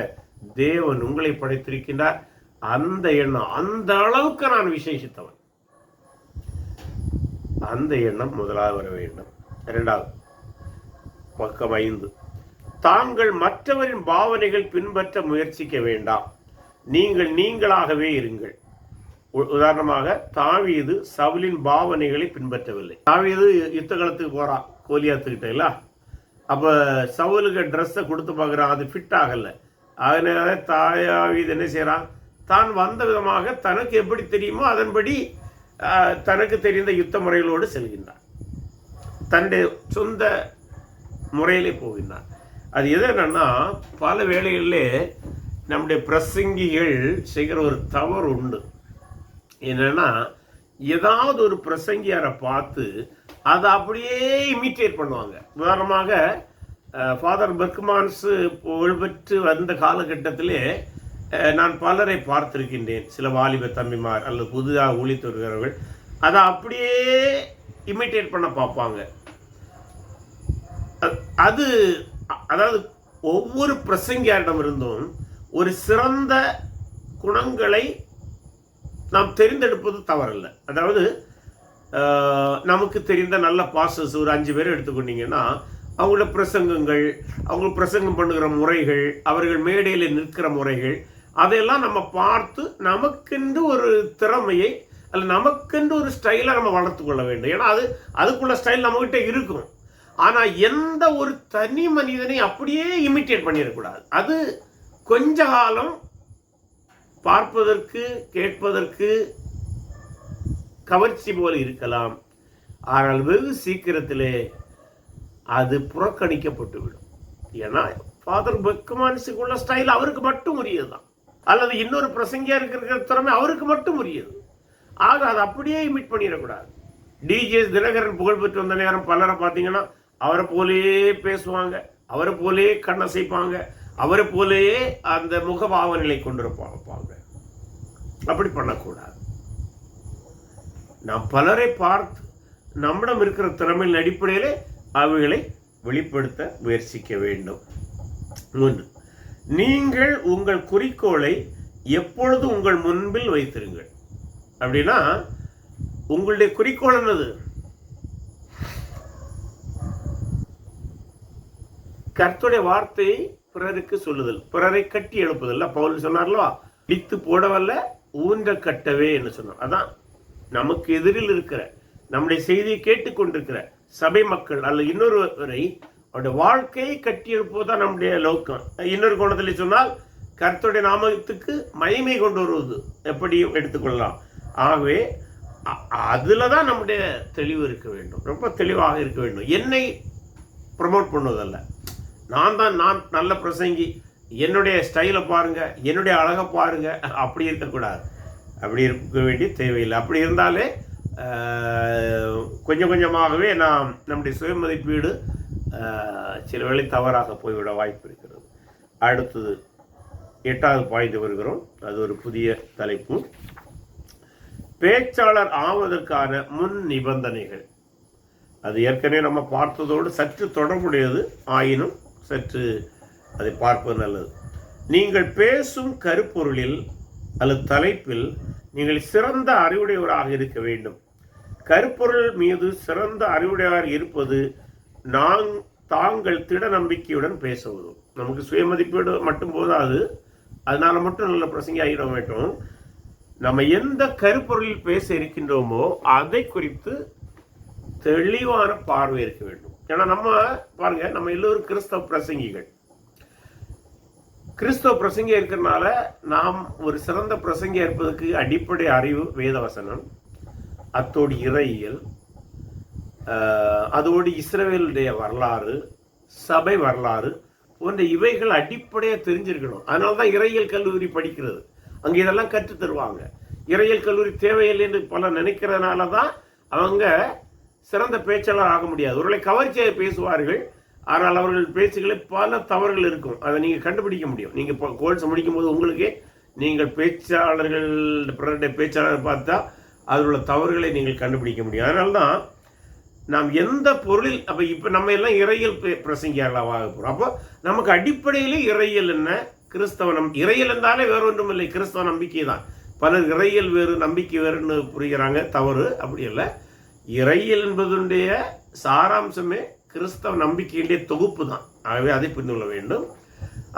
தேவன் உங்களை படைத்திருக்கின்றார். அந்த எண்ணம், அந்த அளவுக்கு நான் விசேஷித்தவன், அந்த எண்ணம் முதலாவது வர வேண்டும். 2வது பக்கம் 5, தாங்கள் மற்றவரின் பாவனைகள் பின்பற்ற முயற்சிக்க வேண்டாம், நீங்கள் நீங்களாகவே இருங்கள். உதாரணமாக தாவீது சவுலின் பாவனைகளை பின்பற்றவில்லை. தாவீது யுத்த காலத்துக்கு போறான் கோலியாத்துக்கிட்ட இல்ல, அப்ப சவுலுக்கு ட்ரெஸ்ஸை கொடுத்து பார்க்குறான், அது ஃபிட் ஆகலை. அதனால தாவீது என்ன செய்யறான், தான் வந்த விதமாக தனக்கு எப்படி தெரியுமோ அதன்படி தனக்கு தெரிந்த யுத்த முறைகளோடு செல்கின்றான், தன்னுடைய சொந்த முறையிலே போகின்றான். அது எது என்னன்னா, பல வேளைகளிலே நம்முடைய பிரசங்கிகள் செய்கிற ஒரு தவறு உண்டு. என்னன்னா, ஏதாவது ஒரு பிரசங்கியாரை பார்த்து அதை அப்படியே இமிட்டேட் பண்ணுவாங்க. உதாரணமாக ஃபாதர் பெர்க்மான்ஸ் புகழ்பெற்று வந்த காலகட்டத்திலே நான் பலரை பார்த்திருக்கின்றேன். சில வாலிப தம்பிமார் அல்லது புதிதாக ஊழித்து வருகிறவர்கள் அதை அப்படியே இமிட்டேட் பண்ண பார்ப்பாங்க. அது அதாவது ஒவ்வொரு பிரசங்கியாரிடம் இருந்தும் ஒரு சிறந்த குணங்களை நாம் தெரிந்தெடுப்பது தவறல்ல. அதாவது நமக்கு தெரிந்த நல்ல பாஸ்டர்ஸ் ஒரு 5 பேர் எடுத்துக்கொண்டீங்கன்னா, அவங்களோட பிரசங்கங்கள், அவங்க பிரசங்கம் பண்ணுகிற முறைகள், அவர்கள் மேடையில் நிற்கிற முறைகள், அதையெல்லாம் நம்ம பார்த்து நமக்கென்று ஒரு திறமையை அல்ல நமக்கென்று ஒரு ஸ்டைலை நம்ம வளர்த்து கொள்ள வேண்டும். ஏன்னா அதுக்குள்ள ஸ்டைல் நம்மகிட்ட இருக்கும். ஆனால் எந்த ஒரு தனி மனிதனை அப்படியே இமிட்டேட் பண்ணிடக்கூடாது. அது கொஞ்ச காலம் பார்ப்பதற்கு கேட்பதற்கு கவர்ச்சி போல இருக்கலாம், ஆனால் வெகு சீக்கிரத்திலே அது புறக்கணிக்கப்பட்டுவிடும். ஏன்னா ஃபாதர் பெர்க்மான்ஸுக்குள்ள ஸ்டைல் அவருக்கு மட்டும் உரியதுதான், அல்லது இன்னொரு பிரசங்கியா இருக்கிற திறமை அவருக்கு மட்டும் உரியது. ஆக அதை அப்படியே இமிட் பண்ணிடக்கூடாது. டிஜே தினகரன் புகழ்பெற்று வந்த நேரம் பலரை பார்த்தீங்கன்னா அவரை போலேயே பேசுவாங்க, அவரை போலேயே கண்ணசைப்பாங்க, அவரை போலேயே அந்த முகபாவநிலை கொண்டிருப்பாங்க. அப்படி பண்ணக்கூடாது. நாம் பலரை பார்த்து நம்மிடம் இருக்கிற திறமையின் அடிப்படையிலே அவைகளை வெளிப்படுத்த முயற்சிக்க வேண்டும். 3, நீங்கள் உங்கள் குறிக்கோளை எப்பொழுதும் உங்கள் முன்பில் வைத்திருங்கள். அப்படின்னா உங்களுடைய குறிக்கோள் என்னது? கர்த்தருடைய வார்த்தையை பிறருக்கு சொல்லுதல், பிறரை கட்டி எழுப்புதல். பவுல் சொன்னார்லவா, இடித்து போடவல்ல ஊன்ற கட்டவே என்று சொன்னார். அதான் நமக்கு எதிரில் இருக்கிற நம்முடைய செய்தியை கேட்டுக்கொண்டிருக்கிற சபை மக்கள் அல்ல இன்னொருவரை அவருடைய வாழ்க்கையை கட்டி எழுப்புவதுதான் நம்முடைய நோக்கம். இன்னொரு கோணத்தில் சொன்னால் கர்த்தருடைய நாமத்துக்கு மகிமை கொண்டு வருவது எப்படியும் எடுத்துக்கொள்ளலாம். ஆகவே அதுல தான் நம்முடைய தெளிவு இருக்க வேண்டும், ரொம்ப தெளிவாக இருக்க வேண்டும். என்னை ப்ரமோட் பண்ணுவதல்ல, நான் நல்ல பிரசங்கி, என்னுடைய ஸ்டைலை பாருங்க, என்னுடைய அழகை பாருங்க, அப்படி இருக்கக்கூடாது. அப்படி இருக்க வேண்டிய தேவையில்லை. அப்படி இருந்தாலே கொஞ்சம் கொஞ்சமாகவே நாம் நம்முடைய சுயமதிப்பீடு சில வேளை தவறாக போய்விட வாய்ப்பு இருக்கிறது. அடுத்தது 8வது பாயிண்ட் வருகிறோம். அது ஒரு புதிய தலைப்பு, பேச்சாளர் ஆவதற்கான முன் நிபந்தனைகள். அது ஏற்கனவே நம்ம பார்த்ததோடு சற்று தொடர்புடையது, ஆயினும் சற்று அதை பார்ப்பது நல்லது. நீங்கள் பேசும் கருப்பொருளில் அல்லது தலைப்பில் நீங்கள் சிறந்த அறிவுடையவராக இருக்க வேண்டும். கருப்பொருள் மீது சிறந்த அறிவுடையவர் இருப்பது தாங்கள் திட நம்பிக்கையுடன் பேசுவதும். நமக்கு சுயமதிப்பீடு மட்டும் போதாது, அதனால மட்டும் நல்ல பிரசங்கி ஆகிட மாட்டோம். நம்ம எந்த கருப்பொருளில் பேச இருக்கின்றோமோ அதை குறித்து தெளிவான பார்வை இருக்க வேண்டும். ஏன்னா நம்ம பாருங்க, நம்ம எல்லோரும் கிறிஸ்தவ பிரசங்கிகள். கிறிஸ்தவ பிரசங்கியா இருக்கிறதுனால நாம் ஒரு சிறந்த பிரசங்கியா இருப்பதற்கு அடிப்படை அறிவு வேதவசனம், அத்தோடு இறையியல், அதோடு இஸ்ரவேலுடைய வரலாறு, சபை வரலாறு போன்ற இவைகள் அடிப்படையாக தெரிஞ்சிருக்கணும். அதனால்தான் இறையியல் கல்லூரி படிக்கிறது, அங்கே இதெல்லாம் கற்று தருவாங்க. இறையியல் கல்லூரி தேவையில்லை என்று பலர் நினைக்கிறதுனால தான் அவங்க சிறந்த பேச்சாளர் ஆக முடியாது. ஒருவேளை கவர்ச்சியாக பேசுவார்கள், ஆனால் அவர்கள் பேச்சுகளில் பல தவறுகள் இருக்கும். அதை நீங்கள் கண்டுபிடிக்க முடியும். நீங்கள் கோர்ஸ் முடிக்கும் போது உங்களுக்கே நீங்கள் பேச்சாளர்கள் பிறருடைய பேச்சாளர் பார்த்தா அதில் உள்ள தவறுகளை நீங்கள் கண்டுபிடிக்க முடியும். அதனால்தான் நாம் எந்த பொருளில் இப்போ நம்ம எல்லாம் இறையியல் பிரசங்கியார்களாக போகிறோம். அப்போ நமக்கு அடிப்படையிலே இறையியல் என்ன, கிறிஸ்தவ இறையியல் என்றாலே வேற ஒன்றும் இல்லை, கிறிஸ்தவ நம்பிக்கை தான். பலர் இறையியல் வேறு நம்பிக்கை வேறுன்னு புரிகிறாங்க, தவறு. அப்படி இல்லை. இறையியல் என்பதனுடைய சாராம்சமே கிறிஸ்தவ நம்பிக்கையிலே தொகுப்பு தான். ஆகவே அதை புரிந்து கொள்ள வேண்டும்.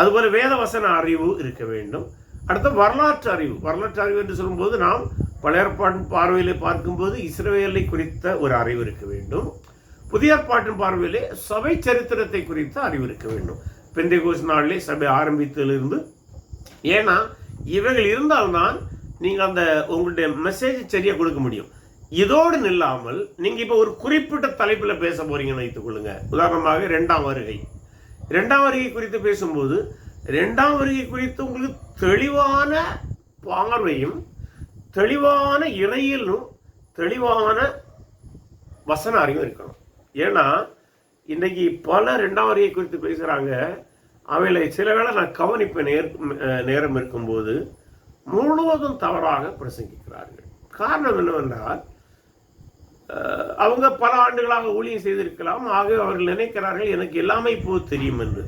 அதுபோல வேத வசன அறிவு இருக்க வேண்டும். அடுத்த வரலாற்று அறிவு. வரலாற்று அறிவு என்று சொல்லும்போது நாம் பழைய ஏற்பாட்டின் பார்வையிலே பார்க்கும்போது இஸ்ரவேலை குறித்த ஒரு அறிவு இருக்க வேண்டும். புதிய ஏற்பாட்டின் பார்வையிலே சபை சரித்திரத்தை குறித்த அறிவு இருக்க வேண்டும். பெந்தேகோஸ்து நாளிலே சபை ஆரம்பித்ததிலிருந்து, ஏன்னா இவைகள் இருந்தால்தான் நீங்கள் அந்த உங்களுடைய மெசேஜ் சரியாக கொடுக்க முடியும். இதோடு நில்லாமல் நீங்கள் இப்போ ஒரு குறிப்பிட்ட தலைப்பில் பேச போறீங்கன்னு வைத்துக் கொள்ளுங்க. உதாரணமாக 2ஆம் வருகை. 2ஆம் வருகை குறித்து பேசும்போது 2ஆம் வருகை குறித்து உங்களுக்கு தெளிவான பார்வையும் தெளிவான இணையிலும் தெளிவான வசன அறிவும் இருக்கணும். ஏன்னா இன்னைக்கு பல 2ஆம் வருகை குறித்து பேசுகிறாங்க. அவைகளை சில வேளை நான் கவனிப்பேன். நேரம் இருக்கும்போது முழுவதும் தவறாக பிரசங்கிக்கிறார்கள். காரணம் என்னவென்றால், அவங்க பல ஆண்டுகளாக ஊழியம் செய்திருக்கலாம். ஆகவே அவர்கள் நினைக்கிறார்கள் எனக்கு எல்லாமே இப்போது தெரியும் என்று.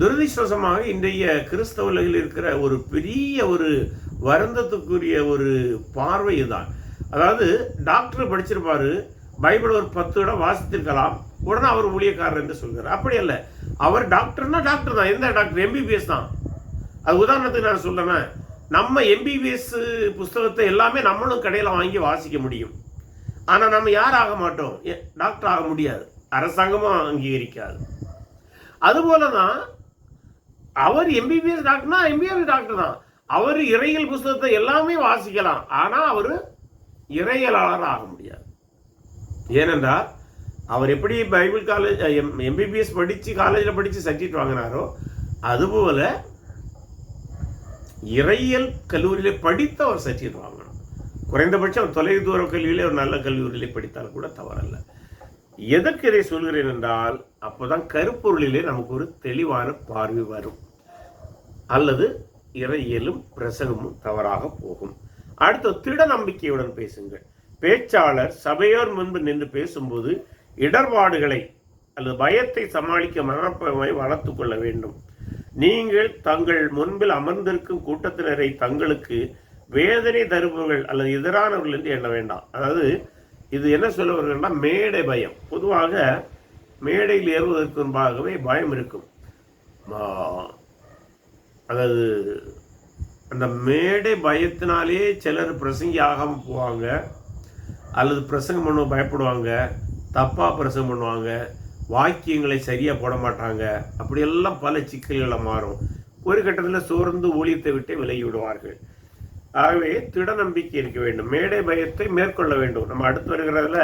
துரதிர்ஷ்டவசமாக இன்றைய கிறிஸ்தவ உலகில் இருக்கிற ஒரு பெரிய ஒரு வருந்தத்துக்குரிய ஒரு பார்வை தான். அதாவது டாக்டர் படிச்சிருப்பாரு, பைபிள் ஒரு 10 இடம் வாசித்திருக்கலாம், உடனே அவர் ஊழியக்காரர் என்று சொல்கிறார். அப்படி அல்ல. அவர் டாக்டர்னா டாக்டர் தான். எந்த டாக்டர்? எம்பிபிஎஸ் தான். அது உதாரணத்துக்கு நான் சொல்றேன், நம்ம எம்பிபிஎஸ் புஸ்தகத்தை எல்லாமே நம்மளும் கடையில் வாங்கி வாசிக்க முடியும். ஆனால் நம்ம யார் ஆக மாட்டோம்? டாக்டர் ஆக முடியாது. அரசாங்கமும் அங்கீகரிக்காது. அதுபோல தான் அவர் எம்பிபிஎஸ் டாக்டர்னா எம்பிபிஎஸ் டாக்டர் தான். அவர் இறையியல் புஸ்தகத்தை எல்லாமே வாசிக்கலாம், ஆனால் அவர் இறையியலாளர் ஆக முடியாது. ஏனென்றால் அவர் எப்படி பைபிள் காலேஜ் எம்பிபிஎஸ் படித்து காலேஜில் படித்து சர்டிஃபிகேட் வாங்கினாரோ, அதுபோல இறையியல் கல்லூரியிலே படித்து அவர் சர்டிஃபிகேட் வாங்கணும். குறைந்தபட்சம் தொலைவு தூர கல்வியிலே ஒரு நல்ல கல்லூரியிலே படித்தால் கூட தவறல்ல. எதற்கு இதை சொல்கிறேன் என்றால், அப்போதான் கருப்பொருளிலே நமக்கு ஒரு தெளிவான பார்வை வரும். அல்லது இறையியலும் பிரசங்கமும் தவறாக போகும். அடுத்த திட நம்பிக்கையுடன் பேசுங்கள். பேச்சாளர் சபையோர் முன்பு நின்று பேசும்போது இடர்பாடுகளை அல்லது பயத்தை சமாளிக்க மனப்பான்மை வளர்த்து கொள்ள வேண்டும். நீங்கள் தங்கள் முன்பில் அமர்ந்திருக்கும் கூட்டத்தினரை தங்களுக்கு வேதனை தருபவர்கள் அல்லது எதிரானவர்கள் என்று எண்ண வேண்டாம். அதாவது இது என்ன சொல்லுவார்கள்னா, மேடை பயம். பொதுவாக மேடையில் ஏறுவதற்கு முன்பாகவே பயம் இருக்கும். அதாவது அந்த மேடை பயத்தினாலே சிலர் பிரசங்கி ஆகாமல் போவாங்க, அல்லது பிரசங்கம் பண்ண பயப்படுவாங்க, தப்பாக பிரசங்கம் பண்ணுவாங்க, வாக்கியங்களை சரியாக போட மாட்டாங்க. அப்படியெல்லாம் பல சிக்கல்களை மாறும். ஒரு கட்டத்தில் சோர்ந்து ஊழியத்தை விட்டு விலகி விடுவார்கள். ஆகவே திட நம்பிக்கை இருக்க வேண்டும். மேடை பயத்தை மேற்கொள்ள வேண்டும். நம்ம அடுத்து வருகிறதுல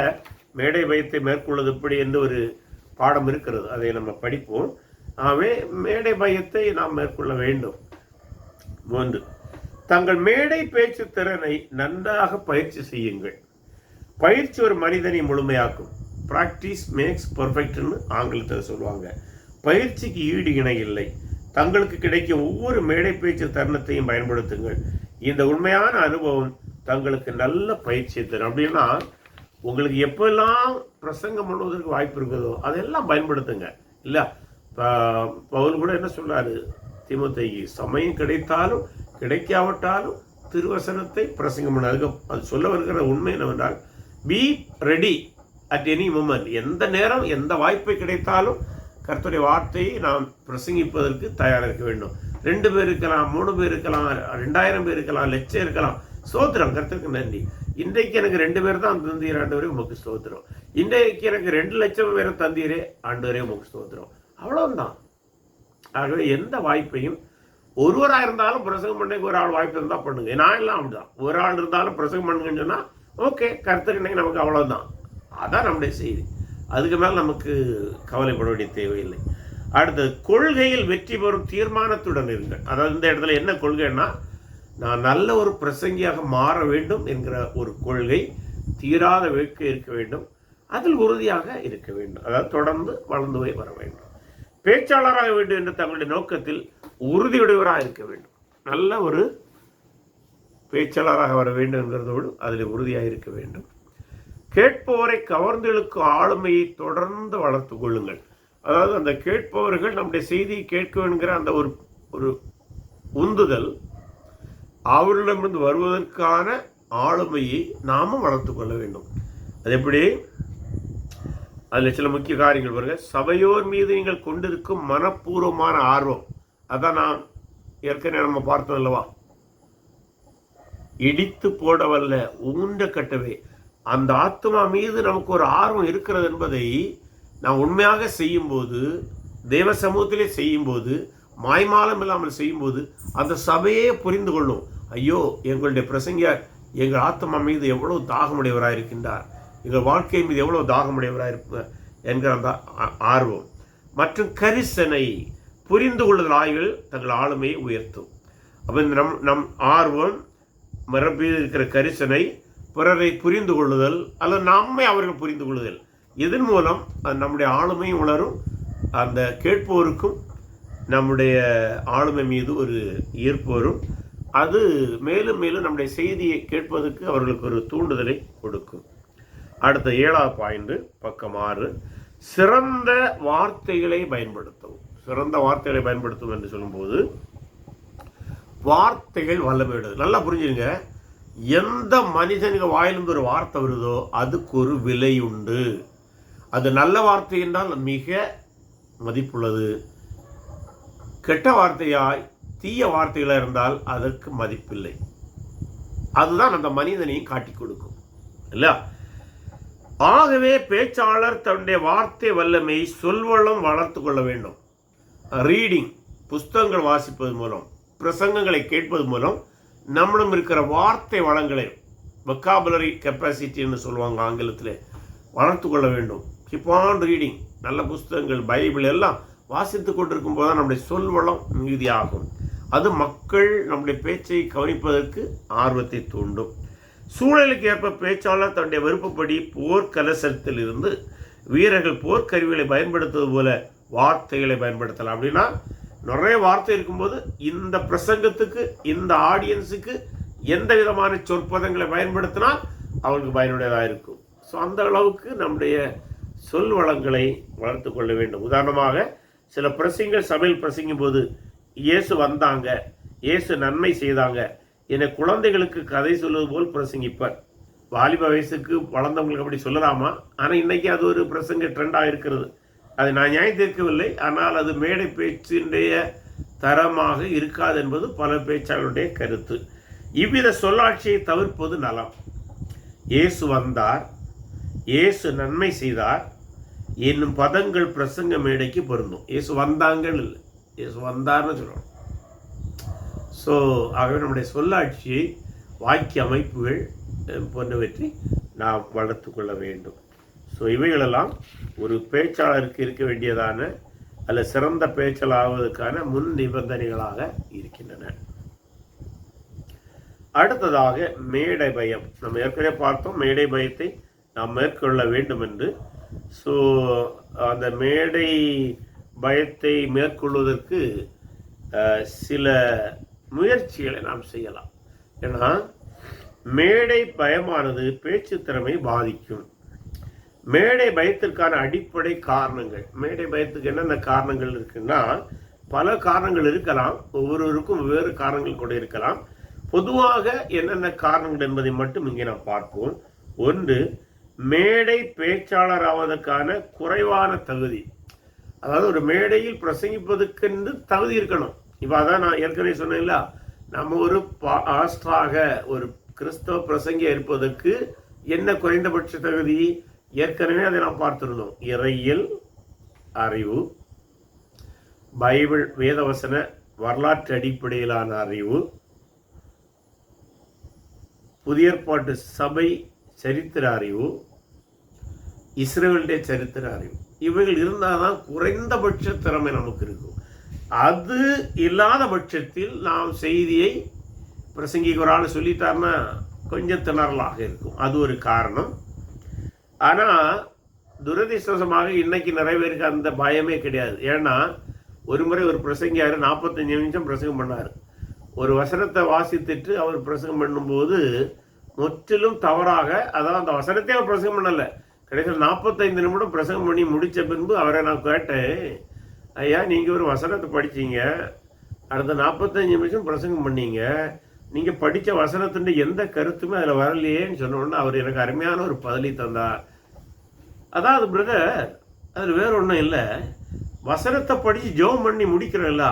மேடை பயத்தை மேற்கொள்வது எப்படி என்று ஒரு பாடம் இருக்கிறது, அதை நம்ம படிப்போம். ஆகவே மேடை பயத்தை நாம் மேற்கொள்ள வேண்டும். 3, தங்கள் மேடை பேச்சு திறனை நன்றாக பயிற்சி செய்யுங்கள். பயிற்சி ஒரு மனிதனை முழுமையாக்கும். ப்ராக்டிஸ் மேக்ஸ் பர்ஃபெக்ட்னு ஆங்கிலத்தில் சொல்லுவாங்க. பயிற்சிக்கு ஈடு இணை இல்லை. தங்களுக்கு கிடைக்கும் ஒவ்வொரு மேடை பேச்சு தருணத்தையும் பயன்படுத்துங்கள். இந்த உண்மையான அனுபவம் தங்களுக்கு நல்ல பயிற்சி தரும். அப்படின்னா உங்களுக்கு எப்பெல்லாம் பிரசங்கம் பண்ணுவதற்கு வாய்ப்பு இருக்குதோ அதெல்லாம் பயன்படுத்துங்க. இல்லை, பவுல் கூட என்ன சொல்றாரு தீமோத்தேயுக்கு, சமயம் கிடைத்தாலும் கிடைக்காவிட்டாலும் திருவசனத்தை பிரசங்கம் பண்ண. அதுக்கு அது சொல்ல வருகிற உண்மை என்னவென்றால், be ready at any moment. எந்த நேரம் எந்த வாய்ப்பை கிடைத்தாலும் கர்த்தருடைய வார்த்தையை நாம் பிரசங்கிப்பதற்கு தயாராக இருக்க வேண்டும். 2 பேர் இருக்கலாம், 3 பேர் இருக்கலாம், 2000 பேர் இருக்கலாம், லட்சம் இருக்கலாம். ஸ்தோத்திரம், கர்த்தருக்கு நன்றி. இன்றைக்கு எனக்கு 2 பேர் தான் தந்தீர் ஆண்டவரே, உமக்கு ஸ்தோத்திரம். இன்றைக்கு எனக்கு 2 லட்சம் பேரை தந்தீரே ஆண்டவரே, உமக்கு ஸ்தோத்திரம். அவ்வளவுதான். ஆகவே எந்த வாய்ப்பையும் ஒருவராக இருந்தாலும் பிரசங்கம் பண்ண ஒரு ஆள் வாய்ப்பு இருந்தால் பண்ணுங்க. நான் எல்லாம் அப்படிதான். ஒரு ஆள் இருந்தாலும் பிரசங்கம் பண்ணுங்கன்னு சொன்னால் ஓகே, கர்த்தர் இன்னைக்கு நமக்கு அவ்வளோதான். அதான் நம்முடைய செய்தி. அதுக்கு மேலே நமக்கு கவலைப்பட வேண்டிய தேவையில்லை. அடுத்தது, கொள்கையில் வெற்றி பெறும் தீர்மானத்துடன் இருங்கள். அதாவது இந்த இடத்துல என்ன கொள்கைன்னா, நான் நல்ல ஒரு பிரசங்கியாக மாற வேண்டும் என்கிற ஒரு கொள்கை, தீராத வேட்கை இருக்க வேண்டும். அதில் உறுதியாக இருக்க வேண்டும். அதாவது தொடர்ந்து வளர்ந்து போய் வர வேண்டும். பேச்சாளராக வேண்டும் என்ற தங்களுடைய நோக்கத்தில் உறுதியுடையவராக இருக்க வேண்டும். நல்ல ஒரு பேச்சாளராக வர வேண்டும் என்கிறதோடு அதில் உறுதியாக இருக்க வேண்டும். கேட்பவரை கவர்ந்தெழுக்கும் ஆளுமையை தொடர்ந்து வளர்த்து கொள்ளுங்கள். அதாவது அந்த கேட்பவர்கள் நம்முடைய செய்தியை கேட்க வேணுங்கிற அந்த ஒரு உந்துதல் அவர்களிடமிருந்து வருவதற்கான ஆளுமையை நாமும் வளர்த்து கொள்ள வேண்டும். அது எப்படி? அதில் சில முக்கிய காரியங்கள் பாருங்க. சபையோர் மீது நீங்கள் கொண்டிருக்கும் மனப்பூர்வமான ஆர்வம், அதான் நான் ஏற்கனவே நம்ம பார்த்தோம் அல்லவா, இடித்து போடவல்ல ஊண்ட கட்டவே. அந்த ஆத்மா மீது நமக்கு ஒரு ஆர்வம் இருக்கிறது என்பதை நான் உண்மையாக செய்யும்போது, தேவ சமூகத்திலே செய்யும்போது, மாய்மாலம் இல்லாமல் செய்யும்போது அந்த சபையே புரிந்து கொள்ளும். ஐயோ, எங்களுடைய பிரசங்கியார் எங்கள் ஆத்மா மீது எவ்வளவு தாகமுடையவராக இருக்கின்றார், எங்கள் வாழ்க்கை மீது எவ்வளவு தாகமுடையவராக இருப்பார் என்கிற அந்த ஆர்வம் மற்றும் கரிசனை, புரிந்து கொள்ளுதல் ஆய்வுகள் தங்கள் ஆளுமையை உயர்த்தும். அப்போ இந்த நம் ஆர்வம், மரபில் இருக்கிற கரிசனை, பிறரை புரிந்து கொள்ளுதல் அல்லது நம்மை அவர்கள் புரிந்து கொள்ளுதல், இதன் மூலம் நம்முடைய ஆளுமையும் உணரும். அந்த கேட்போருக்கும் நம்முடைய ஆளுமை மீது ஒரு ஈர்ப்பு வரும். அது மேலும் மேலும் நம்முடைய செய்தியை கேட்பதற்கு அவர்களுக்கு ஒரு தூண்டுதலை கொடுக்கும். அடுத்த 7வது பாயிண்ட், பக்கம் 6, சிறந்த வார்த்தைகளை பயன்படுத்தவும். சிறந்த வார்த்தைகளை பயன்படுத்தும் என்று சொல்லும்போது, வார்த்தைகள் வல்லமையுடையது. நல்லா புரிஞ்சுங்க, எந்த மனிதனுக்கு வாயிலிருந்து ஒரு வார்த்தை வருதோ அதுக்கு ஒரு விலை உண்டு. அது நல்ல வார்த்தை என்றால் மிக மதிப்புள்ளது. கெட்ட வார்த்தையாய் தீய வார்த்தைகளாக இருந்தால் அதற்கு மதிப்பில்லை. அதுதான் அந்த மனிதனையும் காட்டி கொடுக்கும் இல்ல. ஆகவே பேச்சாளர் தன்னுடைய வார்த்தை வல்லமை சொல்வளம் வளர்த்து கொள்ள வேண்டும். ரீடிங், புஸ்தகங்கள் வாசிப்பது மூலம், பிரசங்கங்களை கேட்பது மூலம் நம்மளும் இருக்கிற வார்த்தை வளங்களை, வொக்காபுலரி கெப்பாசிட்டின்னு சொல்லுவாங்க ஆங்கிலத்தில், வளர்த்து கொள்ள வேண்டும். Keep on reading. நல்ல புஸ்தகங்கள், பைபிள் எல்லாம் வாசித்து கொண்டிருக்கும் போது தான் நம்முடைய சொல்வளம் மிகுதியாகும். அது மக்கள் நம்முடைய பேச்சை கவனிப்பதற்கு ஆர்வத்தை தூண்டும். சூழலுக்கு ஏற்ப பேச்சாளர் தன்னுடைய விருப்பப்படி போர்க்கலசத்தில் இருந்து வீரர்கள் போர்க்கருவிகளை பயன்படுத்துவது போல வார்த்தைகளை பயன்படுத்தலாம். அப்படின்னா நிறைய வார்த்தை இருக்கும்போது இந்த பிரசங்கத்துக்கு, இந்த ஆடியன்ஸுக்கு எந்த விதமான சொற்பதங்களை பயன்படுத்தினால் அவங்களுக்கு பயனுடையதாக இருக்கும். ஸோ அந்த அளவுக்கு நம்முடைய சொல் வளங்களை வளர்த்து கொள்ள வேண்டும். உதாரணமாக சில பிரசங்கங்கள் சபையில் பிரசங்கும் போது, இயேசு வந்தாங்க, இயேசு நன்மை செய்தாங்க என குழந்தைகளுக்கு கதை சொல்வது போல் பிரசங்கிப்பார். வாலிப வயசுக்கு வளர்ந்தவங்களுக்கு அப்படி சொல்லலாமா? ஆனால் இன்னைக்கு அது ஒரு பிரசங்க ட்ரெண்டாக இருக்கிறது. அதை நான் நியாயம் தீர்க்கவில்லை, ஆனால் அது மேடை பேச்சினுடைய தரமாக இருக்காது என்பது பல பேச்சாளருடைய கருத்து. இவ்வித சொல்லாட்சியை தவிர்ப்பது நலம். இயேசு வந்தார், இயேசு நன்மை செய்தார் என்னும் பதங்கள் பிரசங்க மேடைக்கு பொருந்தும். இயேசு வந்தாங்கள் இல்லை, இயேசு வந்தார்னு சொல்லணும். ஸோ ஆகவே நம்முடைய சொல்லாட்சியை, வாக்கிய அமைப்புகள் போன்றவற்றை நாம் வளர்த்து கொள்ள வேண்டும். ஸோ இவைகளெல்லாம் ஒரு பேச்சாளருக்கு இருக்க வேண்டியதான அல்ல சிறந்த பேச்சாளர்களுக்கான முன் நிபந்தனைகளாக இருக்கின்றன. அடுத்ததாக மேடை பயம். நம்ம ஏற்கனவே பார்த்தோம், மேடை பயத்தை நாம் மேற்கொள்ள வேண்டும் என்று. ஸோ அந்த மேடை பயத்தை மேற்கொள்வதற்கு சில முயற்சிகளை நாம் செய்யலாம். ஏன்னா மேடை பயமானது பேச்சு திறமை பாதிக்கும். மேடை பயத்திற்கான அடிப்படை காரணங்கள், மேடை பயத்துக்கு என்னென்ன காரணங்கள் இருக்குன்னா, பல காரணங்கள் இருக்கலாம், ஒவ்வொருவருக்கும் வெவ்வேறு காரணங்கள் கூட இருக்கலாம். பொதுவாக என்னென்ன காரணங்கள் என்பதை மட்டும் இங்கே நாம் பார்ப்போம். ஒன்று, மேடை பேச்சாளர் ஆவதற்கான குறைவான தகுதி. அதாவது ஒரு மேடையில் பிரசங்கிப்பதற்கென்று தகுதி இருக்கணும். இப்போ அதான் நான் ஏற்கனவே சொன்னேன்ல, நம்ம ஒரு பாஸ்டராக, ஒரு கிறிஸ்தவ பிரசங்கியாக இருப்பதற்கு என்ன குறைந்தபட்ச தகுதி? ஏற்கனவே அதை நாம் பார்த்துருந்தோம். இறையியல் அறிவு, பைபிள் வேதவசன வரலாற்று அடிப்படையிலான அறிவு, புதிய ஏற்பாட்டு சபை சரித்திர அறிவு, இஸ்ரேலுடைய சரித்திர அறிவு. இவைகள் இருந்தால் தான் குறைந்தபட்ச திறமை நமக்கு இருக்கும். அது இல்லாத பட்சத்தில் நாம் செய்தியை பிரசங்கிக்கிறான்னு சொல்லிட்டார்னா கொஞ்சம் திணறலாக இருக்கும். அது ஒரு காரணம். ஆனால் துரதிர்ஷ்டவசமாக இன்னைக்கு நிறைய பேருக்கு அந்த பயமே கிடையாது. ஏன்னா ஒரு முறை ஒரு பிரசங்கியார் 45 நிமிஷம் பிரசங்கம் பண்ணார். ஒரு வசனத்தை வாசித்துட்டு அவர் பிரசங்கம் பண்ணும்போது முற்றிலும் தவறாக, அதாவது அந்த வசனத்தை அவர் பிரசங்கம் பண்ணலை, கடைசியில் 45 நிமிடம் பிரசங்கம் பண்ணி முடித்த பின்பு அவரை நான் கேட்டேன், ஐயா நீங்கள் ஒரு வசனத்தை படித்தீங்க, அடுத்த 45 நிமிஷம் பிரசங்கம் பண்ணீங்க, நீங்கள் படித்த வசனத்தின் எந்த கருத்துமே அதில் வரலையேன்னு சொன்னோன்னா அவர் எனக்கு அருமையான ஒரு பதிலை தந்தார். அதாவது பிரதர், அது வேற ஒன்றும் இல்லை. வசனத்தை படித்து ஜெபம் பண்ணி முடிக்கிறல்ல,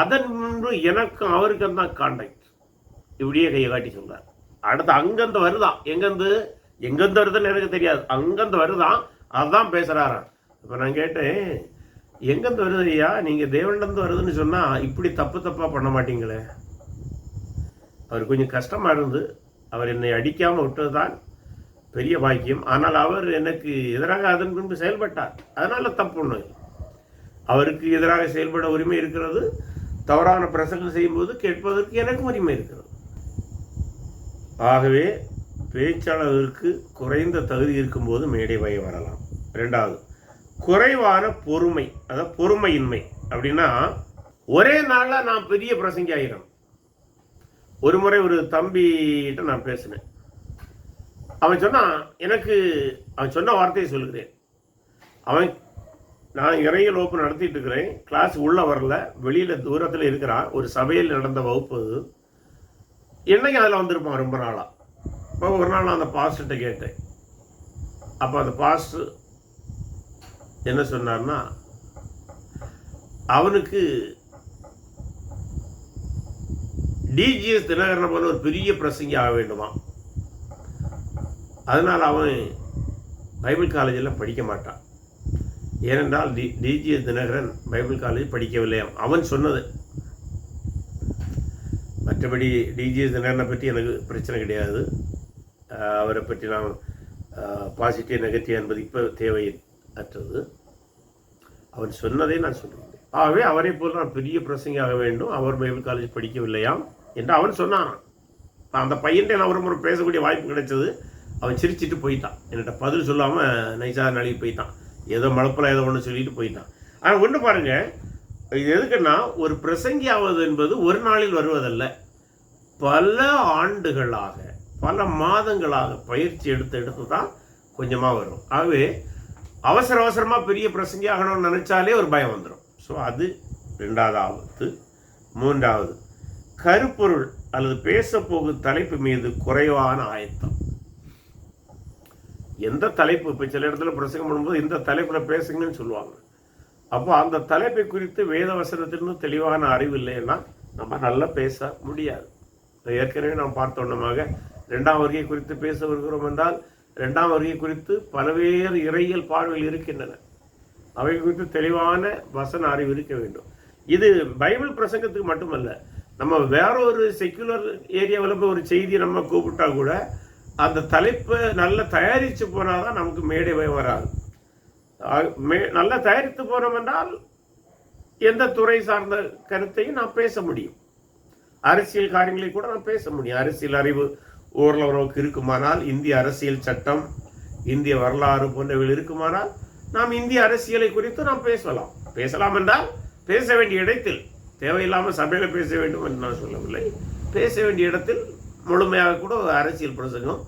அதன் முன்பு எனக்கும் அவருக்கும் தான் கான்டாக்ட். இப்படியே கையை காட்டி சொல்றார். அடுத்து அங்கேருந்து வருதான், எங்கேருந்து வருதுன்னு எனக்கு தெரியாது, அங்கேருந்து வருதான், அதுதான் பேசுகிறாராம். இப்போ நான் கேட்டேன், எங்கேருந்து வருது ஐயா, நீங்கள் தேவன்லேருந்து வருதுன்னு சொன்னால் இப்படி தப்பாக பண்ண மாட்டீங்களே. அவர் கொஞ்சம் கஷ்டமாக இருந்து அவர் என்னை அடிக்காமல் விட்டது தான் பெரிய பாக்கியம். ஆனால் அவர் எனக்கு எதிராக அதன் பின்பு செயல்பட்டார், அதனால் தப்பு ஒன்று. அவருக்கு எதிராக செயல்பட உரிமை இருக்கிறது, தவறான பிரசங்கம் செய்யும்போது கேட்பதற்கு எனக்கும் உரிமை இருக்கிறது. ஆகவே பேச்சாளருக்கு குறைந்த தகுதி இருக்கும்போது மேடை பயம் வரலாம். ரெண்டாவது, குறைவான பொறுமை, அதாவது பொறுமையின்மை. அப்படின்னா ஒரே நாளில் நான் பெரிய பிரசங்கி ஆகிறேன். ஒரு முறை ஒரு தம்பிகிட்ட நான் பேசினேன். அவன் சொன்ன வார்த்தையை சொல்லுகிறேன். நான் இறையல் வகுப்பு நடத்திட்டு இருக்கிறேன், கிளாஸ் உள்ளே வரல, வெளியில் தூரத்தில் இருக்கிறான். ஒரு சபையில் நடந்த வகுப்பு, என்னைக்கு அதில் வந்திருப்பான் ரொம்ப நாளாக. இப்போ ஒரு நாள் நான் அந்த பாஸ்டர்கிட்ட கேட்டேன். அப்போ அந்த பாஸ்டர் என்ன சொன்னார்னா, அவனுக்கு டிஜிஎஸ் தினகரனை போல ஒரு பெரிய பிரசங்கி ஆக வேண்டுமா, அதனால் அவன் பைபிள் காலேஜில் படிக்க மாட்டான். ஏனென்றால் டிஜிஎஸ் தினகரன் பைபிள் காலேஜ் படிக்கவில்லை. அவன் சொன்னது. மற்றபடி டிஜிஎஸ் தினகரனை பற்றி எனக்கு பிரச்சனை கிடையாது. அவரை பற்றி நான் பாசிட்டிவ் நெகட்டிவ் என்பது இப்போ தேவையற்றது. அவன் சொன்னதை நான் சொல்லுவேன். ஆகவே அவரை போல் நான் பெரிய பிரசங்கி ஆக வேண்டும், அவர் பைபிள் காலேஜ் படிக்கவில்லையாம் என்று அவன் சொன்னான். அந்த பையன்கிட்ட நான் ஒரு முறை பேசக்கூடிய வாய்ப்பு கிடைச்சது. அவன் சிரிச்சிட்டு போயிட்டான், என்கிட்ட பதில் சொல்லாமல் நைஸாக நழுவி போயிட்டான். ஏதோ மழப்பில் ஏதோ ஒன்று சொல்லிட்டு போயிட்டான். ஆனால் ஒன்று பாருங்கள், இது எதுக்குன்னா, ஒரு பிரசங்கி ஆவது என்பது ஒரு நாளில் வருவதல்ல, பல ஆண்டுகளாக பல மாதங்களாக பயிற்சி எடுத்து தான் கொஞ்சமாக வரும். ஆகவே அவசரமாக பெரிய பிரசங்கி ஆகணும்னு நினச்சாலே ஒரு பயம் வந்துடும். ஸோ அது ரெண்டாவது. மூன்றாவது, கருப்பொருள் அல்லது பேசப்போகும் தலைப்பு மீது குறைவான ஆயத்தம். எந்த தலைப்பு, இப்போ சில இடத்துல பிரசங்கம் பண்ணும்போது இந்த தலைப்பில் பேசுங்கன்னு சொல்லுவாங்க. அப்போ அந்த தலைப்பை குறித்து வேத வசனத்திலிருந்து தெளிவான அறிவு இல்லைன்னா நம்ம நல்லா பேச முடியாது. ஏற்கனவே நாம் பார்த்தோன்னமாக 2ஆம் வருகை குறித்து பேச வருகிறோம் என்றால் 2ஆம் வருகை குறித்து பல்வேறு இறையியல் பார்வைகள் இருக்கின்றன. அவை குறித்து தெளிவான வசன அறிவு இருக்க வேண்டும். இது பைபிள் பிரசங்கத்துக்கு மட்டுமல்ல, நம்ம வேற ஒரு செக்குலர் ஏரியாவில் போய் ஒரு செய்தியை நம்ம கூப்பிட்டா கூட அந்த தலைப்பை நல்லா தயாரித்து போனால் தான் நமக்கு மேடை பயம் வராது. நல்லா தயாரித்து போனோம் என்றால் எந்த துறை சார்ந்த கருத்தையும் நான் பேச முடியும். அரசியல் காரியங்களை கூட நான் பேச முடியும். அரசியல் அறிவு ஓரளவுக்கு இருக்குமானால், இந்திய அரசியல் சட்டம், இந்திய வரலாறு போன்றவைகள் இருக்குமானால் நாம் இந்திய அரசியலை குறித்து நாம் பேசலாம் என்றால் பேச வேண்டிய இடத்தில், தேவையில்லாமல் சபையில் பேச வேண்டும் என்று நான் சொல்லவில்லை, பேச வேண்டிய இடத்தில் முழுமையாக கூட அரசியல் பிரசங்கம்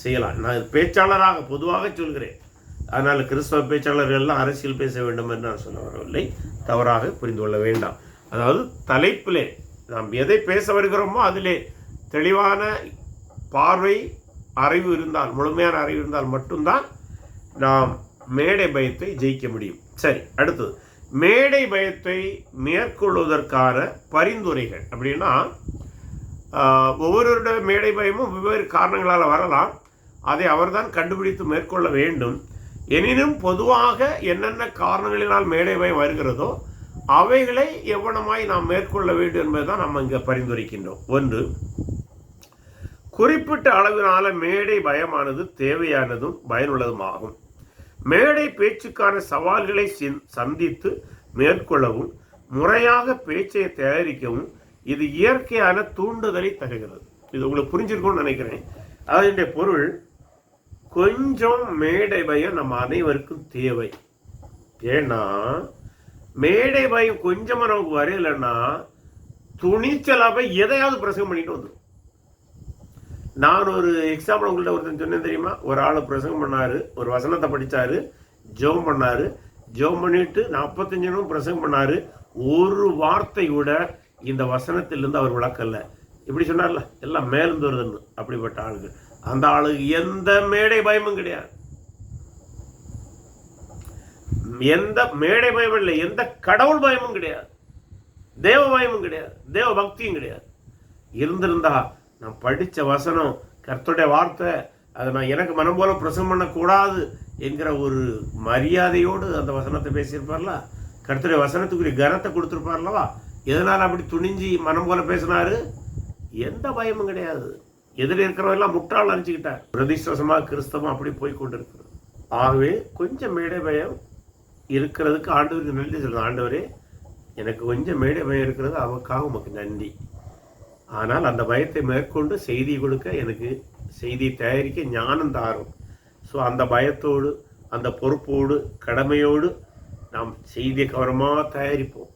செய்யலாம். நான் பேச்சாளராக பொதுவாக சொல்கிறேன். அதனால் கிறிஸ்தவ பேச்சாளர்கள் எல்லாம் அரசியல் பேச வேண்டும் என்று நான் சொல்ல வரவில்லை, தவறாக புரிந்து கொள்ள வேண்டாம். அதாவது தலைப்பிலே நாம் எதை பேச வருகிறோமோ அதிலே தெளிவான பார்வை அறிவு இருந்தால், முழுமையான அறிவு இருந்தால் மட்டும்தான் நாம் மேடை பயத்தை ஜெயிக்க முடியும். சரி, அடுத்தது மேடை பயத்தை மேற்கொள்வதற்கான பரிந்துரைகள். அப்படின்னா ஒவ்வொருவருடைய மேடை பயமும் வெவ்வேறு காரணங்களால் வரலாம். அதை அவர்தான் கண்டுபிடித்து மேற்கொள்ள வேண்டும். எனினும் பொதுவாக என்னென்ன காரணங்களினால் மேடை பயம் வருகிறதோ அவைகளை எவ்வளமாய் நாம் மேற்கொள்ள வேண்டும் என்பதுதான் நம்ம இங்கே பரிந்துரைக்கின்றோம். ஒன்று, குறிப்பிட்ட அளவிலான மேடை பயமானது தேவையானதும் பயனுள்ளதும் ஆகும். மேடை பேச்சுக்கான சவால்களை சந்தித்து மேற்கொள்ளவும் முறையாக பேச்சை தயாரிக்கவும் இது இயற்கையான தூண்டுதலை தருகிறது. இது உங்களுக்கு புரிஞ்சிருக்கும்னு நினைக்கிறேன். அதனுடைய பொருள், கொஞ்சம் மேடை பயம் நம்ம அனைவருக்கும் தேவை. ஏன்னா மேடை பயம் கொஞ்சமாக நமக்கு வரையலைன்னா துணிச்சலாக எதையாவது பிரசங்கம் பண்ணிட்டு வந்துடும். நான் ஒரு எக்ஸாம்பிள் உங்கள்கிட்ட ஒருத்தன் சொன்னேன் தெரியுமா? ஒரு ஆள் பிரசங்கம் பண்ணார், ஒரு வசனத்தை படித்தார், ஜெபம் பண்ணார், ஜெபம் பண்ணிட்டு 45 நிமிடம் பிரசங்கம் பண்ணார். ஒரு வார்த்தை கூட இந்த வசனத்திலிருந்து அவர் விளக்கல்ல. இப்படி சொன்னார்ல, எல்லாம் மேலிருந்து வருதுன்னு. அப்படிப்பட்ட ஆளுக்கு, அந்த ஆளுக்கு எந்த மேடை பயமும் கிடையாது. எந்த மேடை பயமும் இல்லை, எந்த கடவுள் பயமும் கிடையாது, தேவ பயமும் கிடையாது, தேவ பக்தியும் கிடையாது. இருந்திருந்தா நான் படித்த வசனம் கர்த்தருடைய வார்த்தை, அதை நான் எனக்கு மனம் போல பிரசங்கம் பண்ணக்கூடாது என்கிற ஒரு மரியாதையோடு அந்த வசனத்தை பேசியிருப்பார்ல, கர்த்தருடைய வசனத்துக்குரிய கனத்தை கொடுத்துருப்பார்லவா. எதனால் அப்படி துணிஞ்சி மனம் போல பேசினாரு? எந்த பயமும் கிடையாது. எதில் இருக்கிறவெல்லாம் முட்டாள் நினச்சிக்கிட்டார். பிரதிஷ்டமாக கிறிஸ்தவம் அப்படி போய் கொண்டிருக்கிறது. ஆகவே கொஞ்சம் மேடை பயம் இருக்கிறதுக்கு ஆண்டவருக்கு நன்றி சொல்லுங்கள். ஆண்டவரே, எனக்கு கொஞ்சம் மேடை பயம் இருக்கிறது, அவக்காக உமக்கு நன்றி. ஆனால் அந்த பயத்தை மேற்கொண்டு செய்தி கொடுக்க, எனக்கு செய்தி தயாரிக்க ஞானம் தாரும். ஸோ அந்த பயத்தோடு, அந்த பொறுப்போடு, கடமையோடு நாம் செய்தியை கவனமாக தயாரிப்போம்,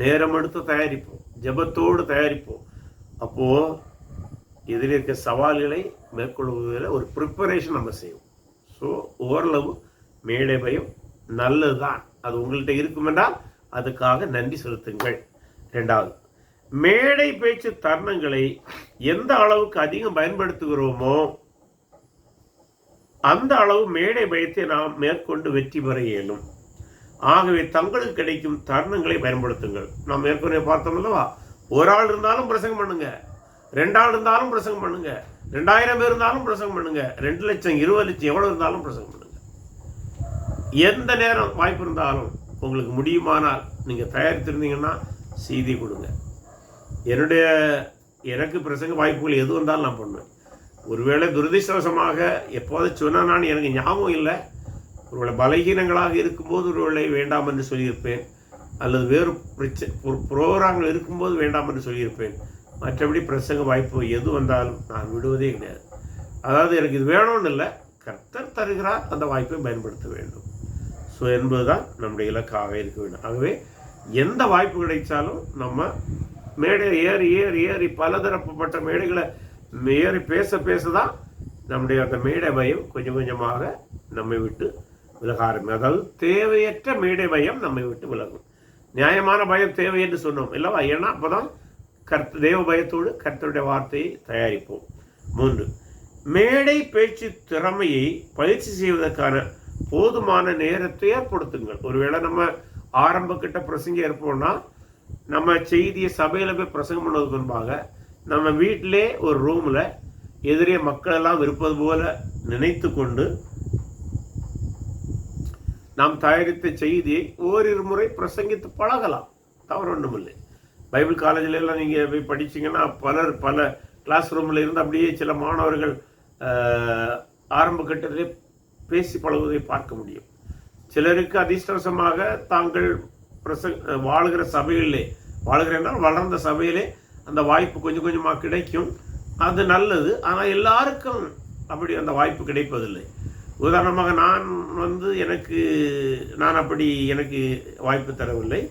நேரம் எடுத்து தயாரிப்போம், ஜெபத்தோடு தயாரிப்போம். அப்போது இதில் இருக்க சவால்களை மேற்கொள்வதில் ஒரு ப்ரிப்பரேஷன் நம்ம செய்வோம். ஸோ ஓரளவு மேடை பயம் நல்லது தான். அது உங்கள்கிட்ட இருக்கும் என்றால் அதுக்காக நன்றி செலுத்துங்கள். ரெண்டாவது, மேடை பேச்சு தருணங்களை எந்த அளவுக்கு அதிகம் பயன்படுத்துகிறோமோ அந்த அளவு மேடை பயத்தை நாம் மேற்கொண்டு வெற்றி பெற இயலும். ஆகவே தங்களுக்கு கிடைக்கும் தருணங்களை பயன்படுத்துங்கள். நாம் ஏற்கனவே பார்த்தோம் அல்லவா, ஒரு ஆள் இருந்தாலும் பிரசங்கம் பண்ணுங்க, 2 ஆள் இருந்தாலும் பிரசங்கம் பண்ணுங்க, 2000 பேர் இருந்தாலும் பிரசங்கம் பண்ணுங்க, 2 லட்சம் 20 லட்சம் எவ்வளவு இருந்தாலும் பிரசங்கம் பண்ணுங்க. எந்த நேரம் வாய்ப்பு இருந்தாலும் உங்களுக்கு முடியுமானால் நீங்கள் தயாரித்திருந்தீங்கன்னா செய்தி கொடுங்க. எனக்கு பிரசங்க வாய்ப்புகள் எது வந்தாலும் நான் பண்ணுவேன். ஒருவேளை துரதிர்ஷ்டவசமாக எப்போது சொன்னான்னு எனக்கு ஞாபகம் இல்லை. ஒருவேளை பலகீனங்களாக இருக்கும்போது ஒருவேளை வேண்டாம் என்று சொல்லியிருப்பேன், அல்லது வேறு புரோகிராம்கள் இருக்கும்போது வேண்டாம் என்று சொல்லியிருப்பேன். மற்றபடி பிரசங்க வாய்ப்பு எது வந்தாலும் நான் விடுவதே கிடையாது. அதாவது எனக்கு இது வேணும்னு இல்லை, கர்த்தர் தருகிறார், அந்த வாய்ப்பை பயன்படுத்த வேண்டும். ஸோ என்பதுதான் நம்முடைய இலக்காக இருக்க வேண்டும். ஆகவே எந்த வாய்ப்பு கிடைச்சாலும் நம்ம மேடை ஏறி ஏறி ஏறி பலதரப்பட்ட மேடைகளை ஏறி பேச தான் நம்முடைய அந்த மேடை பயம் கொஞ்சம் கொஞ்சமாக நம்மை விட்டு விலக ஆரம்பிக்கும். அதாவது தேவையற்ற மேடை பயம் நம்மை விட்டு விலகும். நியாயமான பயம் தேவை என்று சொன்னோம் இல்லவா? ஏன்னா அப்போதான் தேவ பயத்தோடு கர்த்தருடைய வார்த்தையை தயாரிப்போம். 3, மேடை பேச்சு திறமையை பயிற்சி செய்வதற்கான போதுமான நேரத்தை ஏற்படுத்துங்கள். ஒருவேளை நம்ம ஆரம்ப கிட்ட பிரசங்கம் இருப்போம்னா, நம்ம செய்தியை சபையில் போய் பிரசங்கம் பண்ணுவதற்கு முன்பாக நம்ம வீட்டிலே ஒரு ரூமில் எதிரே மக்கள் எல்லாம் இருப்பது போல நினைத்து கொண்டு நாம் தயாரித்த செய்தியை ஓரிரு முறை பிரசங்கித்து பழகலாம். தவறு ஒன்றுமில்லை. பைபிள் காலேஜில் எல்லாம் நீங்கள் போய் படிச்சிங்கன்னா பல கிளாஸ் ரூமில் இருந்து அப்படியே சில மாணவர்கள் ஆரம்ப கட்டத்திலே பேசி பழகுவதை பார்க்க முடியும். சிலருக்கு அதிர்ஷ்டவசமாக தாங்கள் வாழ்கிற சபையிலே, வாழ்கிறேன்னால் வளர்ந்த சபையிலே அந்த வாய்ப்பு கொஞ்சம் கொஞ்சமாக கிடைக்கும். அது நல்லது. ஆனால் எல்லாருக்கும் அப்படி அந்த வாய்ப்பு கிடைப்பதில்லை. உதாரணமாக நான் அப்படி எனக்கு வாய்ப்பு தரவில்லை.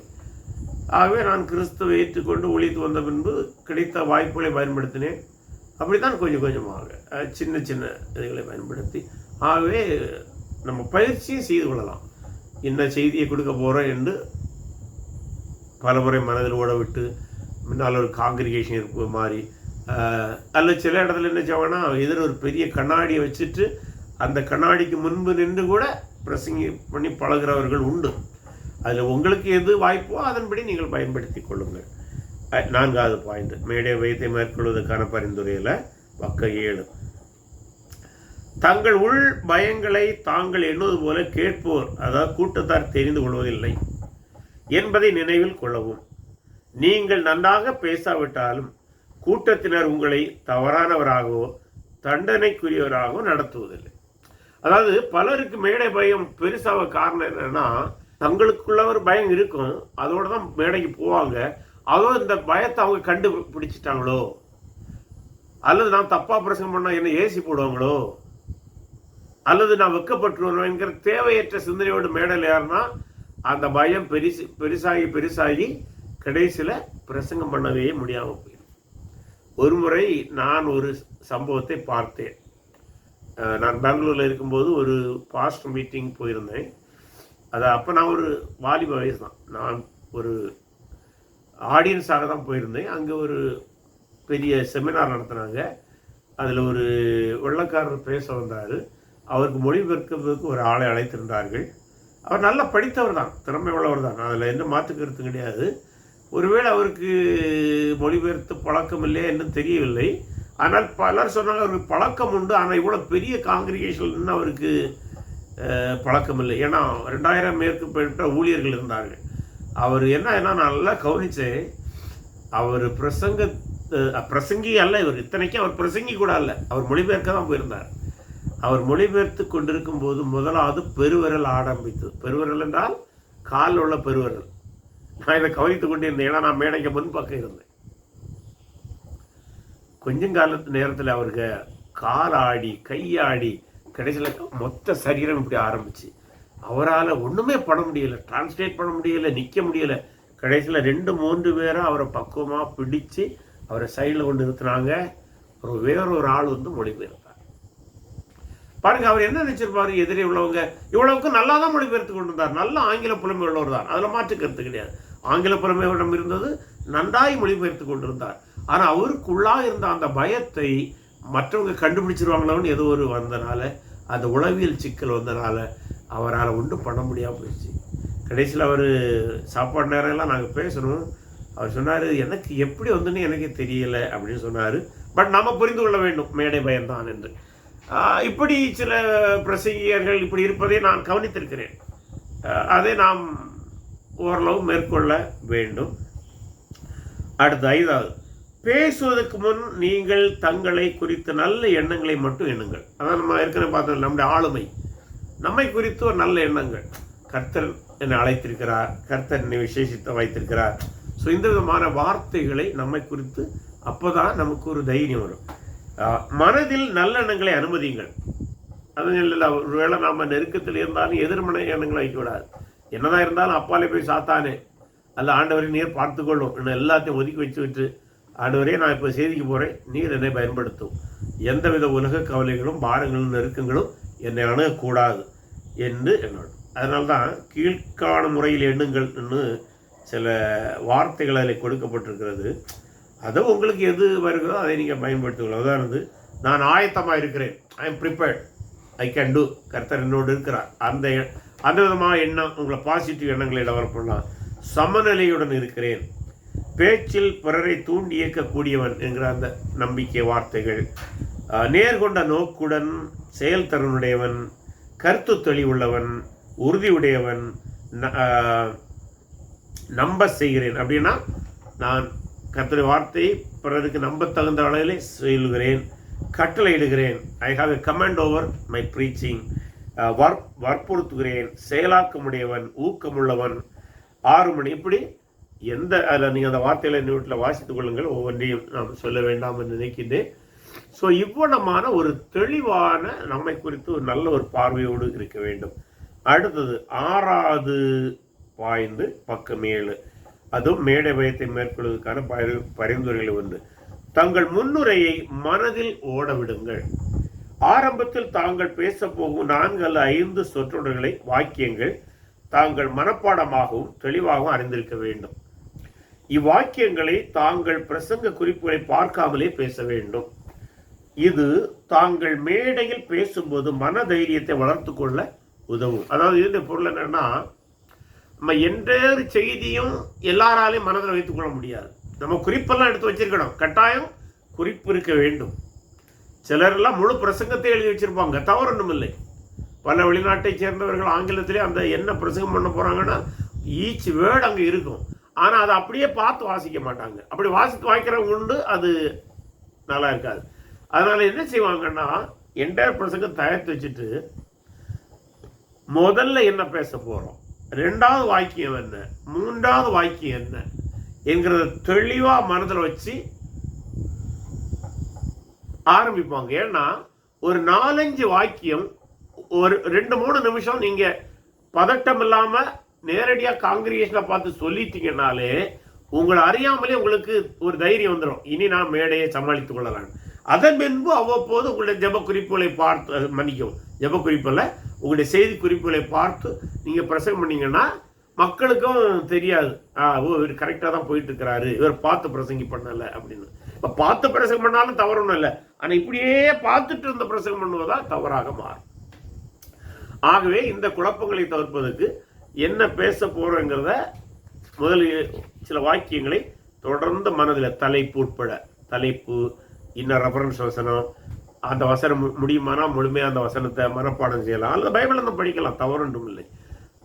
ஆகவே நான் கிறிஸ்துவை ஏற்றுக்கொண்டு ஒழித்து வந்த பின்பு கிடைத்த வாய்ப்புகளை பயன்படுத்தினேன். அப்படித்தான் கொஞ்சம் கொஞ்சமாக சின்ன சின்ன இதுகளை பயன்படுத்தி, ஆகவே நம்ம பயிற்சியும் செய்து கொள்ளலாம். என்ன செய்தியை கொடுக்க போகிறோம் என்று பலமுறை மனதில் ஓட விட்டு முன்னால் ஒரு காங்கிரிகேஷன் இருப்பது மாதிரி, அல்ல சில இடத்துல என்ன செய்வாங்கன்னா எதிர் ஒரு பெரிய கண்ணாடியை வச்சுட்டு அந்த கண்ணாடிக்கு முன்பு நின்று கூட பிரசங்கி பண்ணி பழகிறவர்கள் உண்டு. அதில் உங்களுக்கு எது வாய்ப்போ அதன்படி நீங்கள் பயன்படுத்தி கொள்ளுங்கள். 4வது பாயிண்ட், மேடை பயத்தை மேற்கொள்வதற்கான பரிந்துரையில் பக்கம் 7. தங்கள் உள் பயங்களை தாங்கள் எண்ணுவது போல கேட்போர், அதாவது கூட்டத்தார் தெரிந்து கொள்வதில்லை என்பதை நினைவில் கொள்ளவும். நீங்கள் நன்றாக பேசாவிட்டாலும் கூட்டத்தினர் உங்களை தவறானவராகவோ தண்டனைக்குரியவராகவோ நடத்துவதில்லை. அதாவது பலருக்கு மேடை பயம் பெருசாக காரணம் என்னன்னா, தங்களுக்குள்ள ஒரு பயம் இருக்கும், அதோடு தான் மேடைக்கு போவாங்க. அதோடு இந்த பயத்தை அவங்க கண்டுபிடிச்சிட்டாங்களோ, அல்லது நான் தப்பா பிரசங்கம் பண்ணால் என்ன ஏசி போடுவாங்களோ, அல்லது நான் வெக்கப்பட்டுருவேன் என்கிற தேவையற்ற சிந்தனையோடு மேடையில் ஏறினா அந்த பயம் பெருசாகி கடைசியில் பிரசங்கம் பண்ணவே முடியாமல் போயிடும். ஒரு முறை நான் ஒரு சம்பவத்தை பார்த்தேன். நான் பெங்களூரில் இருக்கும்போது ஒரு பாஸ்ட் மீட்டிங் போயிருந்தேன். அப்போ நான் ஒரு வாலிப வயசு தான். நான் ஒரு ஆடியன்ஸாக தான் போயிருந்தேன். அங்கே ஒரு பெரிய செமினார் நடத்தினாங்க. அதில் ஒரு வெள்ளைக்காரர் பேச வந்தார். அவருக்கு மொழிபெயர்க்கிறதுக்கு ஒரு ஆளை அழைத்திருந்தார்கள். அவர் நல்லா படித்தவர் தான், திறமை உள்ளவர் தான், அதில் எந்த மாற்று கருத்து கிடையாது. ஒருவேளை அவருக்கு மொழிபெயர்த்து பழக்கம் இல்லையா என்று தெரியவில்லை. ஆனால் பலர் சொன்னாங்க அவருக்கு பழக்கம் உண்டு, ஆனால் இவ்வளோ பெரிய காங்கிரிகேஷன் அவருக்கு பழக்கம் இல்லை. ஏன்னா 2000 மேற்பட்ட ஊழியர்கள் இருந்தார்கள். அவர் என்ன நல்லா கவனித்தேன், அவர் பிரசங்கி அல்ல, இவர் இத்தனைக்கும் அவர் பிரசங்கி கூட அல்ல, அவர் மொழிபெயர்க்க தான் போயிருந்தார். அவர் மொழிபெயர்த்து கொண்டிருக்கும் போது முதலாவது பெருவிரல் ஆரம்பித்தது. பெருவிரல் என்றால் காலில் உள்ள பெருவிரல். நான் இதை கவனித்து கொண்டிருந்தேன், ஏன்னா நான் மேடைக்கு முன்பக்கம் இருந்தேன். கொஞ்சம் காலத்து நேரத்தில் அவருக்கு காலாடி கையாடி கடைசியில் மொத்த சரீரம் இப்படி ஆரம்பிச்சு அவரால் ஒன்றுமே பண்ண முடியலை, டிரான்ஸ்லேட் பண்ண முடியலை, நிற்க முடியலை. கடைசியில் 2-3 பேரை அவரை பக்குவமாக பிடிச்சு அவரை சைடில் கொண்டு நிறுத்தினாங்க. வேறொரு ஆள் வந்து மொழிபெயர்த்தார். பாருங்க, அவர் என்ன நினைச்சிருப்பாரு, எதிரே உள்ளவங்க இவ்வளவுக்கு நல்லா தான் மொழிபெயர்த்து கொண்டு இருந்தார், நல்ல ஆங்கில புலமை உள்ளவர் தான், அதில் மாற்று கருத்து கிடையாது. ஆங்கில புலமையிடம் இருந்தது, நன்றாய் மொழிபெயர்த்து கொண்டிருந்தார். ஆனால் அவருக்குள்ளா இருந்த அந்த பயத்தை மற்றவங்க கண்டுபிடிச்சிருவாங்களோன்னு ஏதோ ஒரு வந்தனால, அந்த உளவியல் சிக்கல் வந்தனால அவரால் ஒன்றும் பண்ண முடியாமல் போயிடுச்சு. கடைசியில் அவர் சாப்பாடு நேரம்லாம் நாங்கள் பேசணும். அவர் சொன்னார், எனக்கு எப்படி வந்துன்னு எனக்கே தெரியலை அப்படின்னு சொன்னார். பட் நாம் புரிந்து கொள்ள வேண்டும், மேடை பயம்தான் என்று. இப்படி சில பிரசங்கியர்கள் இப்படி இருப்பதை நான் கவனித்திருக்கிறேன். அதை நாம் ஓரளவு மேற்கொள்ள வேண்டும். அடுத்து 5வது, பேசுவதற்கு முன் நீங்கள் தங்களை குறித்த நல்ல எண்ணங்களை மட்டும் எண்ணுங்கள். அதான் நம்ம ஏற்கனவே பார்த்தோம், நம்முடைய ஆளுமை, நம்மை குறித்து ஒரு நல்ல எண்ணங்கள். கர்த்தர் என்னை அழைத்திருக்கிறார், கர்த்தர் என்னை விசேஷித்த வைத்திருக்கிறார். ஸோ இந்த விதமான வார்த்தைகளை நம்மை குறித்து அப்போதான் நமக்கு ஒரு தைரியம் வரும். மனதில் நல்லெண்ணங்களை அனுமதியுங்கள். அது இல்லை, ஒருவேளை நாம் நெருக்கத்தில் இருந்தாலும் எதிர்மனை எண்ணங்களை வைக்கக்கூடாது. என்னதான் இருந்தாலும் அப்பாலே போய் சாத்தானே அல்ல, ஆண்டவரை நீர் பார்த்துக்கொள்ளும் என்ன எல்லாத்தையும் ஒதுக்கி வச்சு விட்டு, ஆண்டவரே நான் இப்போ செய்திக்கு போகிறேன், நீர் என்னை பயன்படுத்தும், எந்தவித உலக கவலைகளும் பாரங்களும் நெருக்கங்களும் என்னை அணுகக்கூடாது என்று என்னோட. அதனால்தான் கீழ்காண முறையில் எண்ணுங்கள்னு சில வார்த்தைகள் அதில் கொடுக்கப்பட்டிருக்கிறது. அதை உங்களுக்கு எது வருகிறதோ அதை நீங்கள் பயன்படுத்திக்கலாம். உதாரணத்து, நான் ஆயத்தமாக இருக்கிறேன், I am prepared, I can do, கர்த்தர் என்னோடு இருக்கிறார். அந்த விதமாக எண்ணம் உங்களை பாசிட்டிவ் எண்ணங்களை டெவலப் பண்ணலாம். சமநிலையுடன் இருக்கிறேன், பேச்சில் பிறரை தூண்டி இயக்கக்கூடியவன் என்கிற அந்த நம்பிக்கை வார்த்தைகள். நேர்கொண்ட நோக்குடன் செயல்திறனுடையவன், கருத்து தெளிவுள்ளவன், உறுதியுடையவன், நம்ப செய்கிறேன். அப்படின்னா நான் கர்த்தருடைய வார்த்தையை பிறருக்கு நம்ப தகுந்த அளவில் சொல்கிறேன், கட்டளையிடுகிறேன். I have a command over my preaching. வற்புறுத்துகிறேன், செயலாக்கமுடையவன், ஊக்கமுள்ளவன், 6 மணி. இப்படி அதில் நீங்கள் அந்த வார்த்தைகளை வீட்டில் வாசித்துக் கொள்ளுங்கள். ஒவ்வொன்றையும் நாம் சொல்ல வேண்டாம் என்று நினைக்கின்றேன். ஸோ இவ்வளமான ஒரு தெளிவான நம்மை குறித்து ஒரு நல்ல ஒரு பார்வையோடு இருக்க வேண்டும். அடுத்தது 6வது பாய்ந்து பக்கம் 7, அதுவும் மேடை பயத்தை மேற்கொள்வதற்கான பரிந்துரைகள் ஒன்று. தங்கள் முன்னுரையை மனதில் ஓட விடுங்கள். ஆரம்பத்தில் தாங்கள் பேச போகும் 4 அல்லது 5 சொற்றொடர்களை, வாக்கியங்கள் தாங்கள் மனப்பாடமாகவும் தெளிவாகவும் அறிந்திருக்க வேண்டும். இவ்வாக்கியங்களை தாங்கள் பிரசங்க குறிப்புகளை பார்க்காமலே பேச வேண்டும். இது தாங்கள் மேடையில் பேசும்போது மன தைரியத்தை வளர்த்து கொள்ள உதவும். அதாவது இந்த பொருள் என்னன்னா, நம்ம எந்த செய்தியும் எல்லாராலையும் மனதில் வைத்துக் கொள்ள முடியாது. நம்ம குறிப்பெல்லாம் எடுத்து வச்சிருக்கணும், கட்டாயம் குறிப்பு இருக்க வேண்டும். சிலரெல்லாம் முழு பிரசங்கத்தை எழுதி வச்சிருப்பாங்க, தவறு ஒன்றும் இல்லை. பல வெளிநாட்டை சேர்ந்தவர்கள் ஆங்கிலத்திலே அந்த என்ன பிரசங்கம் பண்ண போறாங்கன்னா ஈச் வேர்டு அங்கே இருக்கும். ஆனால் அதை அப்படியே பார்த்து வாசிக்க மாட்டாங்க. அப்படி வாசிக்கிறவங்க உண்டு, அது நல்லா இருக்காது. அதனால என்ன செய்வாங்கன்னா, என்டையர் பிரசங்கம் தயாரித்து வச்சுட்டு முதல்ல என்ன பேச போறோம், 2வது வாக்கியம் என்ன, 3வது வாக்கியம் என்ன என்கிறத தெளிவா மனதில் வச்சு ஆரம்பிப்பாங்க. ஏன்னா ஒரு 4-5 வாக்கியம் ஒரு 2-3 நிமிஷம் நீங்க பதட்டம் இல்லாம நேரடியா காங்கிரிகேஷனை பார்த்து சொல்லிட்டீங்கன்னாலே உங்களை அறியாமலே உங்களுக்கு ஒரு தைரியம் வந்துடும், இனி நான் மேடையை சமாளித்துக் கொள்ளலாம். அதன் பின்பு அவ்வப்போது உங்களுடைய ஜெப குறிப்புகளை பார்த்து, மன்னிக்கவும், ஜெப குறிப்பில் உங்களுடைய செய்தி குறிப்புகளை பார்த்து நீங்கள் பிரசங்கம் பண்ணீங்கன்னா மக்களுக்கும் தெரியாது, இவர் கரெக்டாக தான் போயிட்டு இருக்கிறாரு, இவர் பார்த்து பிரசங்கி பண்ணலை அப்படின்னு. இப்போ பார்த்து பிரசங்கம் பண்ணாலும் தவறு ஒன்றும் இல்லை, ஆனால் இப்படியே பார்த்துட்டு இருந்த பிரசங்கம் பண்ணுவதா தவறாக மாறும். ஆகவே இந்த குழப்பங்களை தவிர்ப்பதற்கு என்ன பேச போறோங்கிறத முதலில் சில வாக்கியங்களை தொடர்ந்து மனதில் தலைப்பு உட்பட, தலைப்பு இன்னும் ரெஃபரன்ஸ் வசனம், அந்த வசனம் முடியுமானா முழுமையாக அந்த வசனத்தை மனப்பாடம் செய்யலாம், அல்லது பைபிள் படிக்கலாம், தவறொன்றும் இல்லை.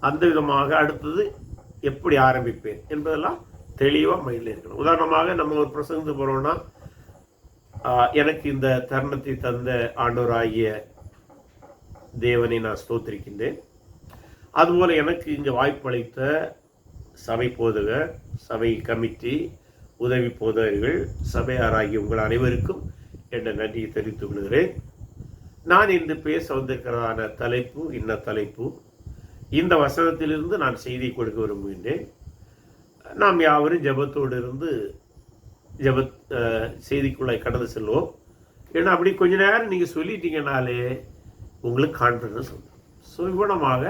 அந்த விதமாக அடுத்தது எப்படி ஆரம்பிப்பேன் என்பதெல்லாம் தெளிவாக மைண்டில் இருக்கணும். உதாரணமாக நம்ம ஒரு பிரசங்கத்துக்கு போகிறோம்னா, எனக்கு இந்த தருணத்தை தந்த ஆண்டவராகிய தேவனை நான் ஸ்தோத்திரிக்கின்றேன். அதுபோல் எனக்கு இங்கே வாய்ப்பளித்த சபை போதகர், சபை கமிட்டி, உதவி போதகர்கள், சபையாராகிய உங்கள் அனைவருக்கும் என்ற நன்றியை தெரிவித்துக் கொள்கிறேன். நான் இன்று பேச வந்திருக்கிறதான தலைப்பு இன்ன தலைப்பு. இந்த வசனத்திலிருந்து நான் செய்தி கொடுக்க விரும்புகின்றேன். நாம் யாவரும் ஜபத்தோடு இருந்து செய்திக்குள்ளே கடந்து செல்வோம். ஏன்னா அப்படி கொஞ்ச நேரம் நீங்கள் சொல்லிட்டீங்கனாலே உங்களுக்கு கான்ஃபிடன்ஸ் வந்துடும். ஸோ இவ்வளமாக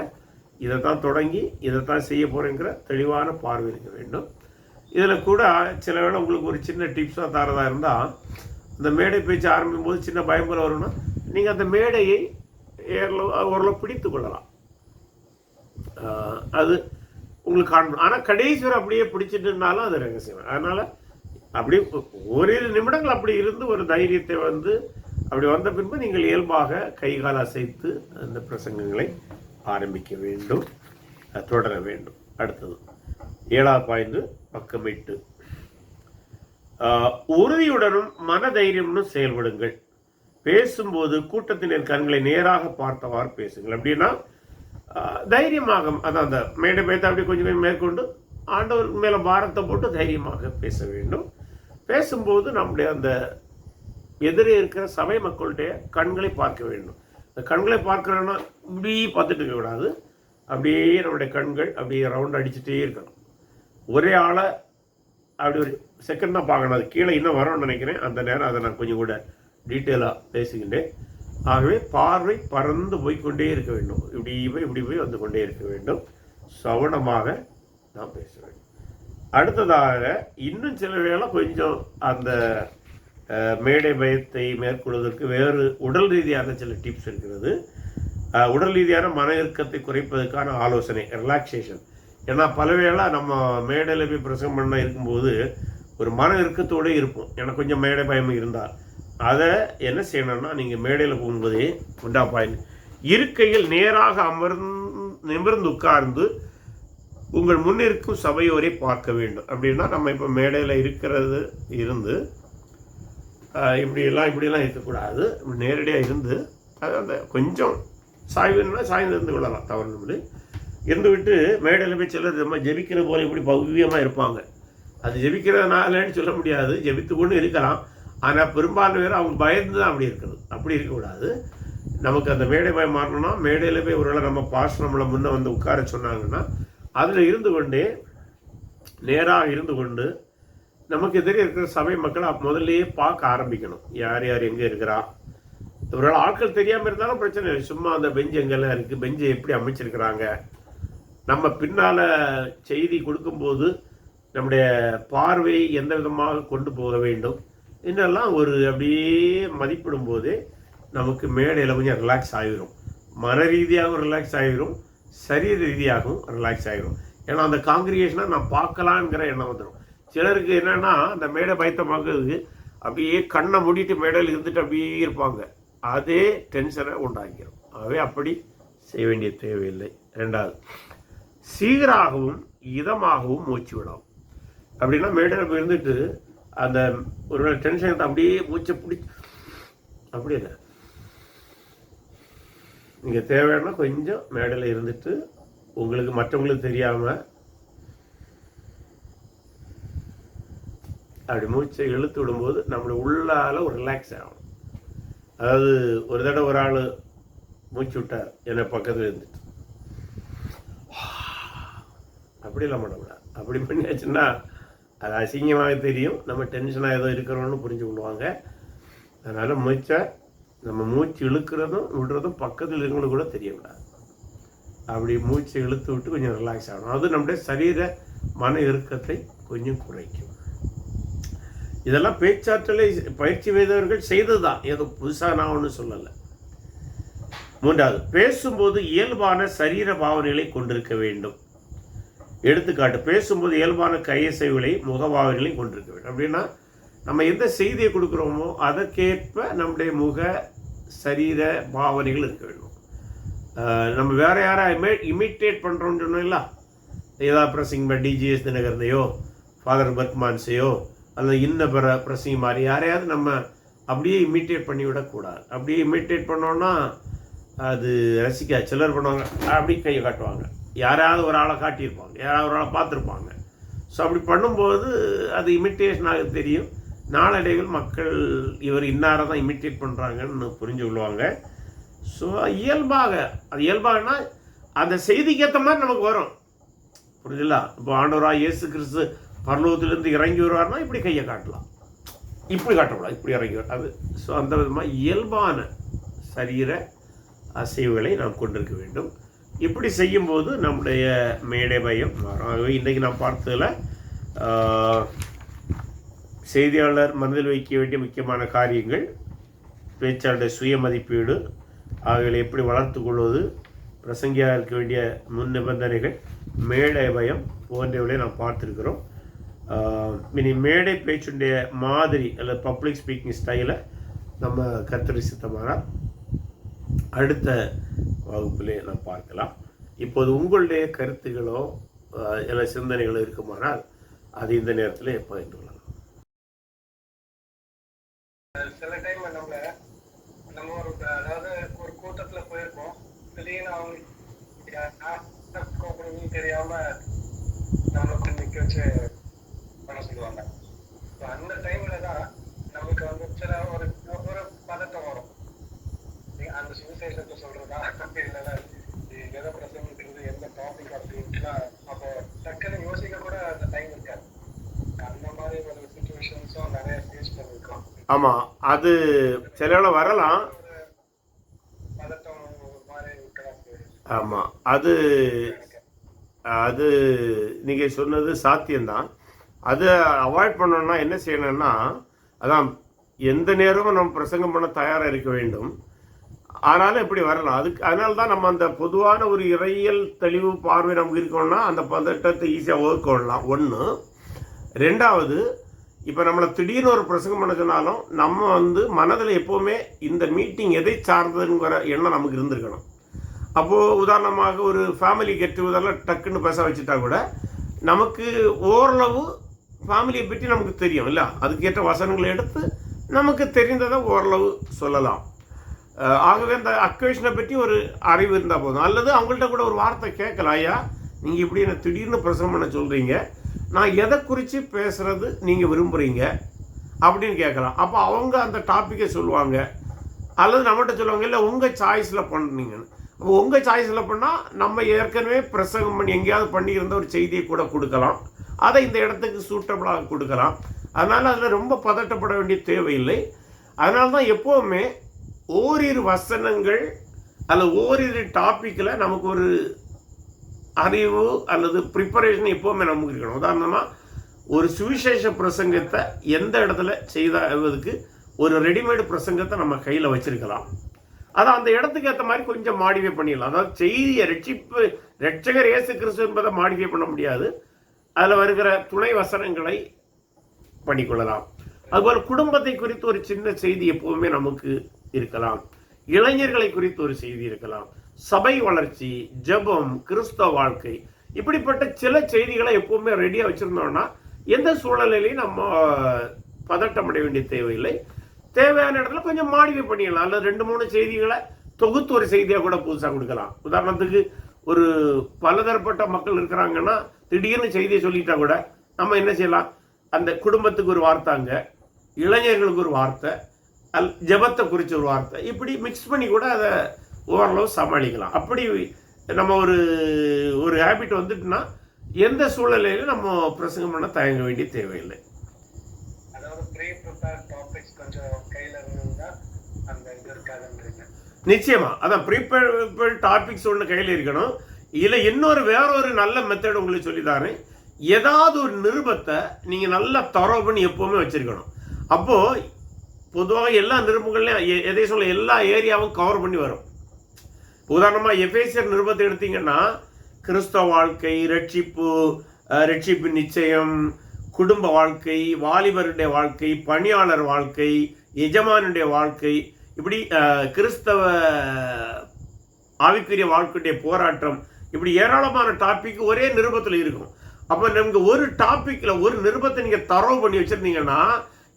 இதைத்தான் தொடங்கி இதைத்தான் செய்ய போகிறேங்கிற தெளிவான பார்வை இருக்க வேண்டும். இதில் கூட சில வேளை உங்களுக்கு ஒரு சின்ன டிப்ஸாக தரதாக இருந்தால், அந்த மேடை பேச்சு ஆரம்பிக்கும் போது சின்ன பயம்பரம் வரும்னா நீங்கள் அந்த மேடையை ஓரளவு பிடித்து கொள்ளலாம். அது உங்களுக்கு காண்போம். ஆனால் கடைசி வரை அப்படியே பிடிச்சிட்டுனாலும் அது ரகசியம். அதனால் அப்படி ஓரிரு நிமிடங்கள் அப்படி இருந்து ஒரு தைரியத்தை அப்படி வந்த பின்பு நீங்கள் இயல்பாக கைகால் அசைத்து அந்த பிரசங்கங்களை ஆரம்பிக்க வேண்டும், தொடர வேண்டும். அடுத்தது 7வது பாயிண்ட், பக்கம் 8. உறுதியுடனும் மனதைரியமும் செயல்படுங்கள். பேசும்போது கூட்டத்தினர் கண்களை நேராக பார்த்தவாறு பேசுங்கள். அப்படின்னா தைரியமாக, அதான் அந்த மேடை பேத்த அப்படி கொஞ்சம் மேற்கொண்டு ஆண்டவருக்கு மேலே பாரத்தை போட்டு தைரியமாக பேச வேண்டும். பேசும்போது நம்முடைய அந்த எதிரே இருக்கிற சபை மக்களுடைய கண்களை பார்க்க வேண்டும். இந்த கண்களை பார்க்கறோன்னா இப்படி பார்த்துட்டு இருக்கக்கூடாது. அப்படியே நம்முடைய கண்கள் அப்படியே ரவுண்ட் அடிச்சுட்டே இருக்கணும். ஒரே ஆளை அப்படி ஒரு செகண்ட் தான் பார்க்கணும். அது கீழே இன்னும் வரோன்னு நினைக்கிறேன். அந்த நேரம் அதை நான் கொஞ்சம் கூட டீட்டெயிலாக பேசுகின்றேன். ஆகவே பார்வை பறந்து போய்கொண்டே இருக்க வேண்டும். இப்படி போய் வந்து கொண்டே இருக்க வேண்டும். சவனமாக நாம் பேச வேண்டும். அடுத்ததாக இன்னும் சில வேளை கொஞ்சம் அந்த மேடை பயத்தை மேற்கொள்வதற்கு வேறு உடல் ரீதியான சில டிப்ஸ் இருக்கிறது. உடல் ரீதியான மன இறுக்கத்தை குறைப்பதற்கான ஆலோசனை, ரிலாக்ஸேஷன். ஏன்னா பல வேளை நம்ம மேடையில் போய் பிரசங்கம் பண்ண இருக்கும்போது ஒரு மன இறுக்கத்தோடு இருப்போம். எனக்கு கொஞ்சம் மேடை பயம் இருந்தால் அதை என்ன செய்யணும்னா, நீங்கள் மேடையில் போகும்போதே பாயிண்ட், இருக்கையில் நேராக நிமிர்ந்து உட்கார்ந்து உங்கள் முன்னிருக்கும் சபையோரை பார்க்க வேண்டும். அப்படின்னா நம்ம இப்போ மேடையில் இருந்து இப்படியெல்லாம் இருக்கக்கூடாது. நேரடியாக இருந்து அது அந்த கொஞ்சம் சாய்வுன்னா சாய்ந்து இருந்து கொள்ளலாம், தவறு இருந்து விட்டு மேடையில் போய் சிலர் நம்ம ஜெபிக்கிற போல இப்படி பவ்யமாக இருப்பாங்க. அது ஜெபிக்கிறதுனாலன்னு சொல்ல முடியாது, ஜெபித்து கொண்டு இருக்கலாம். ஆனால் பெரும்பாலும் பேர் அவங்க பயந்து தான் அப்படி இருக்கிறது. அப்படி இருக்கக்கூடாது. நமக்கு அந்த மேடை பயம் மாறணும்னா மேடையில் போய் ஒருவேளை நம்ம பாஸ் நம்மளை முன்னே வந்து உட்கார சொன்னாங்கன்னா அதில் இருந்து கொண்டே நேராக இருந்து கொண்டு நமக்கு எதிரே இருக்கிற சபை மக்களை முதல்லையே பார்க்க ஆரம்பிக்கணும். யார் யார் எங்கே இருக்கிறா. ஒருவேளை ஆட்கள் தெரியாமல் இருந்தாலும் பிரச்சனை இல்லை. சும்மா அந்த பெஞ்சு எங்கெல்லாம் இருக்குது, பெஞ்சை எப்படி அமைச்சிருக்கிறாங்க, நம்ம பின்னால் செய்தி கொடுக்கும்போது நம்முடைய பார்வையை எந்த விதமாக கொண்டு போக வேண்டும் என்னெல்லாம் ஒரு அப்படியே மதிப்பிடும் போதே நமக்கு மேடையில் கொஞ்சம் ரிலாக்ஸ் ஆகிடும். மன ரீதியாகவும் ரிலாக்ஸ் ஆகிடும், சரீர ரீதியாகவும் ரிலாக்ஸ் ஆகிடும். ஏன்னா அந்த காங்கிரிகேஷனை நான் பார்க்கலாங்கிற எண்ணம் வந்துடும். சிலருக்கு என்னென்னா அந்த மேடை பயத்தமாக்குறதுக்கு அப்படியே கண்ணை மூடிட்டு மேடையில் இருந்துட்டு அப்படியே இருப்பாங்க. அதே டென்ஷனை உண்டாக்கிடும். ஆகவே அப்படி செய்ய வேண்டிய தேவையில்லை. 2வது, சீராகவும் இதமாகவும் மூச்சு விடும். அப்படின்னா மேடையில் போய் இருந்துட்டு அந்த ஒரு டென்ஷன் அப்படியே மூச்சை பிடிச்சி அப்படி இல்லை. நீங்கள் தேவையான கொஞ்சம் மேடையில் இருந்துட்டு உங்களுக்கு மற்றவங்களுக்கு தெரியாமல் அப்படி மூச்சை இழுத்து விடும்போது நம்மளை உள்ளால ஒரு ரிலாக்ஸ் ஆகும். அதாவது ஒரு தடவை ஒரு ஆள் மூச்சு விட்டார் என்னை பக்கத்தில் இருந்துட்டு, அப்படி இல்லை பண்ணக்கூடாது. அப்படி பண்ணியாச்சுன்னா அது அசிங்கமாக தெரியும், நம்ம டென்ஷனாக ஏதோ இருக்கிறோன்னு புரிஞ்சு கொள்வாங்க. அதனால் நம்ம மூச்சு இழுக்கிறதும் விடுறதும் பக்கத்தில் இருக்கணும் கூட தெரியக்கூடாது. அப்படி மூச்சை இழுத்து விட்டு கொஞ்சம் ரிலாக்ஸ் ஆகணும். அது நம்முடைய சரீர மன இறுக்கத்தை கொஞ்சம் குறைக்கும். இதெல்லாம் பேச்சாற்றலை பயிற்சி செய்தவர்கள் செய்தது தான், ஏதோ புதுசாக நான் ஒன்றும் சொல்லலை. மூன்றாவது, பேசும்போது இயல்பான சரீர பாவனைகளை கொண்டிருக்க வேண்டும். எடுத்துக்காட்டு, பேசும்போது இயல்பான கையசைவுகளை முகபாவனைகளை கொண்டிருக்க வேண்டும். அப்படின்னா நம்ம எந்த செய்தியை கொடுக்குறோமோ அதற்கேற்ப நம்முடைய முக சரீர பாவனைகள் இருக்க வேண்டும். நம்ம வேற யாரை இமிட்டேட் பண்ணுறோம்னு சொன்னோம்ல, ஏதாவது பிரசிங் டிஜிஎஸ் தினகரனையோ ஃபாதர் பர்க்மான்ஸையோ அல்லது இன்ன பிற பிரசிங் மாதிரி யாரையாவது நம்ம அப்படியே இமிட்டேட் பண்ணிவிடக்கூடாது. அப்படியே இமிட்டேட் பண்ணோன்னா அது ரசிக்க சிலர் பண்ணுவாங்க, அப்படி கையை காட்டுவாங்க, யாராவது ஒரு ஆளை காட்டியிருப்பாங்க, யாராவது ஒரு ஆளை பார்த்துருப்பாங்க. ஸோ அப்படி பண்ணும்போது அது இமிட்டேஷனாக தெரியும். நாளடைவில் மக்கள் இவர் இன்னாரை தான் இமிட்டேட் பண்ணுறாங்கன்னு புரிஞ்சு கொள்வாங்க. ஸோ இயல்பாகனா அந்த செய்திக்கு ஏற்ற மாதிரி நமக்கு வரும். புரிஞ்சுல? இப்போ ஆண்டவராக இயேசு கிறிஸ்து பரலோகத்திலேருந்து இறங்கி வருவார்னா இப்படி கையை காட்டலாம், இப்படி காட்டக்கூடாது, இப்படி இறங்கி வரும் அது. ஸோ அந்த விதமாக இயல்பான சரீர அசைவுகளை நாம் கொண்டிருக்க வேண்டும். இப்படி செய்யும்போது நம்முடைய மேடை பயம் மாறும். ஆகவே இன்றைக்கு நான் பார்த்ததில் செய்தியாளர் மனதில் வைக்க வேண்டிய முக்கியமான காரியங்கள், பேச்சாளருடைய சுய மதிப்பீடு, ஆகியவை எப்படி வளர்த்து கொள்வது, பிரசங்கியாக இருக்க வேண்டிய முன் நிபந்தனைகள், மேடை பயம் போன்றவர்களை நாம் பார்த்துருக்கிறோம். இனி மேடை பேச்சுடைய மாதிரி அல்லது பப்ளிக் ஸ்பீக்கிங் ஸ்டைலை நம்ம கர்த்தர் சித்தமானால் அடுத்த வகுப்பிலே நாம் பார்க்கலாம். இப்போது உங்களுடைய கருத்துகளோ இல்லை சிந்தனைகளோ இருக்குமானால் அது இந்த நேரத்தில் பகிர்ந்து கொள்ளலாம். சில டைம் நம்ம அதாவது ஒரு கூட்டத்தில் போயிருப்போம், திடீர்னு அவங்க தெரியாம நம்மளுக்கு நிற்க வச்சு பண்ண சொல்லுவாங்க. அந்த டைம்ல தான் நமக்கு வந்து சில ஒரு பதட்டம் வரும். அந்த சுவிசேஷத்தை சொல்றதா இல்லைன்னா எதை பிரசங்கிக்கிறது, எந்த டாபிக் அப்படின்ட்டுனா அப்போ டக்குன்னு யோசிக்க கூட அந்த டைம் இருக்காது. அந்த மாதிரி ஒரு சிச்சுவேஷன்ஸும் நிறைய ஃபேஸ் பண்ணிருக்கோம். ஆமா, அது சில வரலாம். பதட்டம் ஒரு மாதிரி இருக்கலாம். ஆமா, அது அது நீங்க சொன்னது சாத்தியம்தான். அதை அவாய்ட் பண்ணணும்னா என்ன செய்யணும்னா, அதான் எந்த நேரமும் நம்ம பிரசங்கம் பண்ண தயாராக இருக்க வேண்டும். ஆனாலும் இப்படி வரலாம். அதனால தான் நம்ம அந்த பொதுவான ஒரு இறையியல் தெளிவு பார்வை நமக்கு இருக்கணும்னா அந்த பதட்டத்தை ஈஸியாக ஓர்க்கொள்ளலாம். ஒன்று. ரெண்டாவது, இப்போ நம்மளை திடீர்னு ஒரு பிரசங்கம் பண்ண சொன்னாலும் நம்ம வந்து மனதில் எப்போவுமே இந்த மீட்டிங் எதை சார்ந்ததுங்கிற எண்ணம் நமக்கு இருந்திருக்கணும். அப்போது உதாரணமாக ஒரு ஃபேமிலி கெட் டுகெதரில் டக்குன்னு பேச வச்சுட்டா கூட நமக்கு ஓரளவு ஃபேமிலியை பற்றி நமக்கு தெரியும் இல்லை, அதுக்கேற்ற வசனங்களை எடுத்து நமக்கு தெரிந்ததை ஓரளவு சொல்லலாம். ஆகவே அந்த அக்கேஷனை பற்றி ஒரு அறிவு இருந்தால் போதும். அல்லது அவங்கள்ட்ட கூட ஒரு வார்த்தை கேட்கலாம், ஐயா நீங்கள் இப்படி என்ன திடீர்னு பிரசங்கம் பண்ண சொல்கிறீங்க, நான் எதை குறித்து பேசுகிறது நீங்கள் விரும்புகிறீங்க அப்படின்னு கேட்கலாம். அப்போ அவங்க அந்த டாப்பிக்கை சொல்லுவாங்க. அல்லது நம்மகிட்ட சொல்லுவாங்க, இல்லை உங்கள் சாய்ஸில் பண்ணுறீங்கன்னு. அப்போ உங்கள் சாய்ஸில் பண்ணால் நம்ம ஏற்கனவே பிரசங்கம் பண்ணி எங்கேயாவது பண்ணியிருந்த ஒரு செய்தியை கூட கொடுக்கலாம், அதை இந்த இடத்துக்கு சூட்டபிளாக கொடுக்கலாம். அதனால் அதில் ரொம்ப பதட்டப்பட வேண்டிய தேவையில்லை. அதனால தான் எப்போவுமே ஓரிரு வசனங்கள் அல்லது ஓரிரு டாப்பிக்கில் நமக்கு ஒரு அறிவு அல்லது ப்ரிப்பரேஷன் எப்போவுமே நமக்கு இருக்கணும். உதாரணமாக ஒரு சுவிசேஷ பிரசங்கத்தை எந்த இடத்துல செய்வதற்கு ஒரு ரெடிமேடு பிரசங்கத்தை நம்ம கையில் வச்சுருக்கலாம். அதை அந்த இடத்துக்கு ஏற்ற மாதிரி கொஞ்சம் மாடிஃபை பண்ணிடலாம். அதாவது செய்தியை ரட்சகர் இயேசு கிறிஸ்து என்பதை மாடிஃபை பண்ண முடியாது, அதில் வருகிற துணை வசனங்களை பண்ணிக்கொள்ளலாம். அதுபோல் குடும்பத்தை குறித்து ஒரு சின்ன செய்தி எப்போவுமே நமக்கு இருக்கலாம். இளைஞர்களை குறித்து ஒரு செய்தி இருக்கலாம். சபை வளர்ச்சி, ஜெபம், கிறிஸ்தவ வாழ்க்கை, இப்படிப்பட்ட சில செய்திகளை எப்பவுமே ரெடியாக வச்சுருந்தோம்னா எந்த சூழ்நிலையிலையும் நம்ம பதட்டம் அடைய வேண்டிய தேவையில்லை. தேவையான இடத்துல கொஞ்சம் மாடிஃபை பண்ணிடலாம். அல்லது 2-3 செய்திகளை தொகுத்து ஒரு செய்தியாக கூட புதுசாக கொடுக்கலாம். உதாரணத்துக்கு ஒரு பலதரப்பட்ட மக்கள் இருக்கிறாங்கன்னா திடீர்னு செய்தியை சொல்லிட்டா கூட நம்ம என்ன செய்யலாம், அந்த குடும்பத்துக்கு ஒரு வார்த்தைங்க, இளைஞர்களுக்கு ஒரு வார்த்தை, ஜெபத்தை குறித்த ஒரு வார்த்தை, இப்படி மிக்ஸ் பண்ணி கூட அதை ஓரளவு சமாளிக்கலாம். அப்படி நம்ம ஒரு ஹேபிட் வந்துட்டுனா எந்த சூழ்நிலையிலும் நம்ம பிரசங்கம் பண்ண தயங்க வேண்டிய தேவையில்லை. நிச்சயமா அதான் ப்ரீபேர்ட் டாபிக்ஸ் ஒன்று கையில் இருக்கணும். இதில் வேற ஒரு நல்ல மெத்தட் உங்களுக்கு சொல்லித்தாரேன். ஏதாவது ஒரு நிருபத்தை நீங்கள் நல்லா தரோ பண்ணி எப்போவுமே வச்சுருக்கணும். அப்போது பொதுவாக எல்லா நிருபங்கள்லையும் எதை சொல்ல எல்லா ஏரியாவும் கவர் பண்ணி வரும். உதாரணமாக எபேசியர் நிருபத்தை எடுத்தீங்கன்னா கிறிஸ்தவ வாழ்க்கை, ரட்சிப்பு நிச்சயம், குடும்ப வாழ்க்கை, வாலிபருடைய வாழ்க்கை, பணியாளர் வாழ்க்கை, எஜமானுடைய வாழ்க்கை, இப்படி கிறிஸ்தவ ஆவிக்குரிய வாழ்க்கையுடைய போராட்டம், இப்படி ஏராளமான டாபிக் ஒரே நிருபத்தில் இருக்கும். அப்போ நமக்கு ஒரு டாப்பிக்கில் ஒரு நிருபத்தை நீங்கள் தரவு பண்ணி வச்சுருந்தீங்கன்னா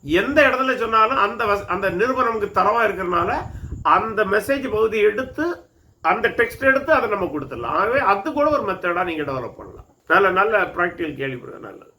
எந்த இடத்துல சொன்னாலும் அந்த நிருபம் நமக்கு தரவாக இருக்கிறதுனால அந்த மெசேஜ் பகுதி எடுத்து அந்த டெக்ஸ்ட் எடுத்து அதை நம்ம கொடுத்துடலாம். ஆகவே அது கூட ஒரு மெத்தடாக நீங்கள் டெவலப் பண்ணலாம். நல்ல ப்ராக்டிக்கல் கேள்விப்படுங்க. நல்லது.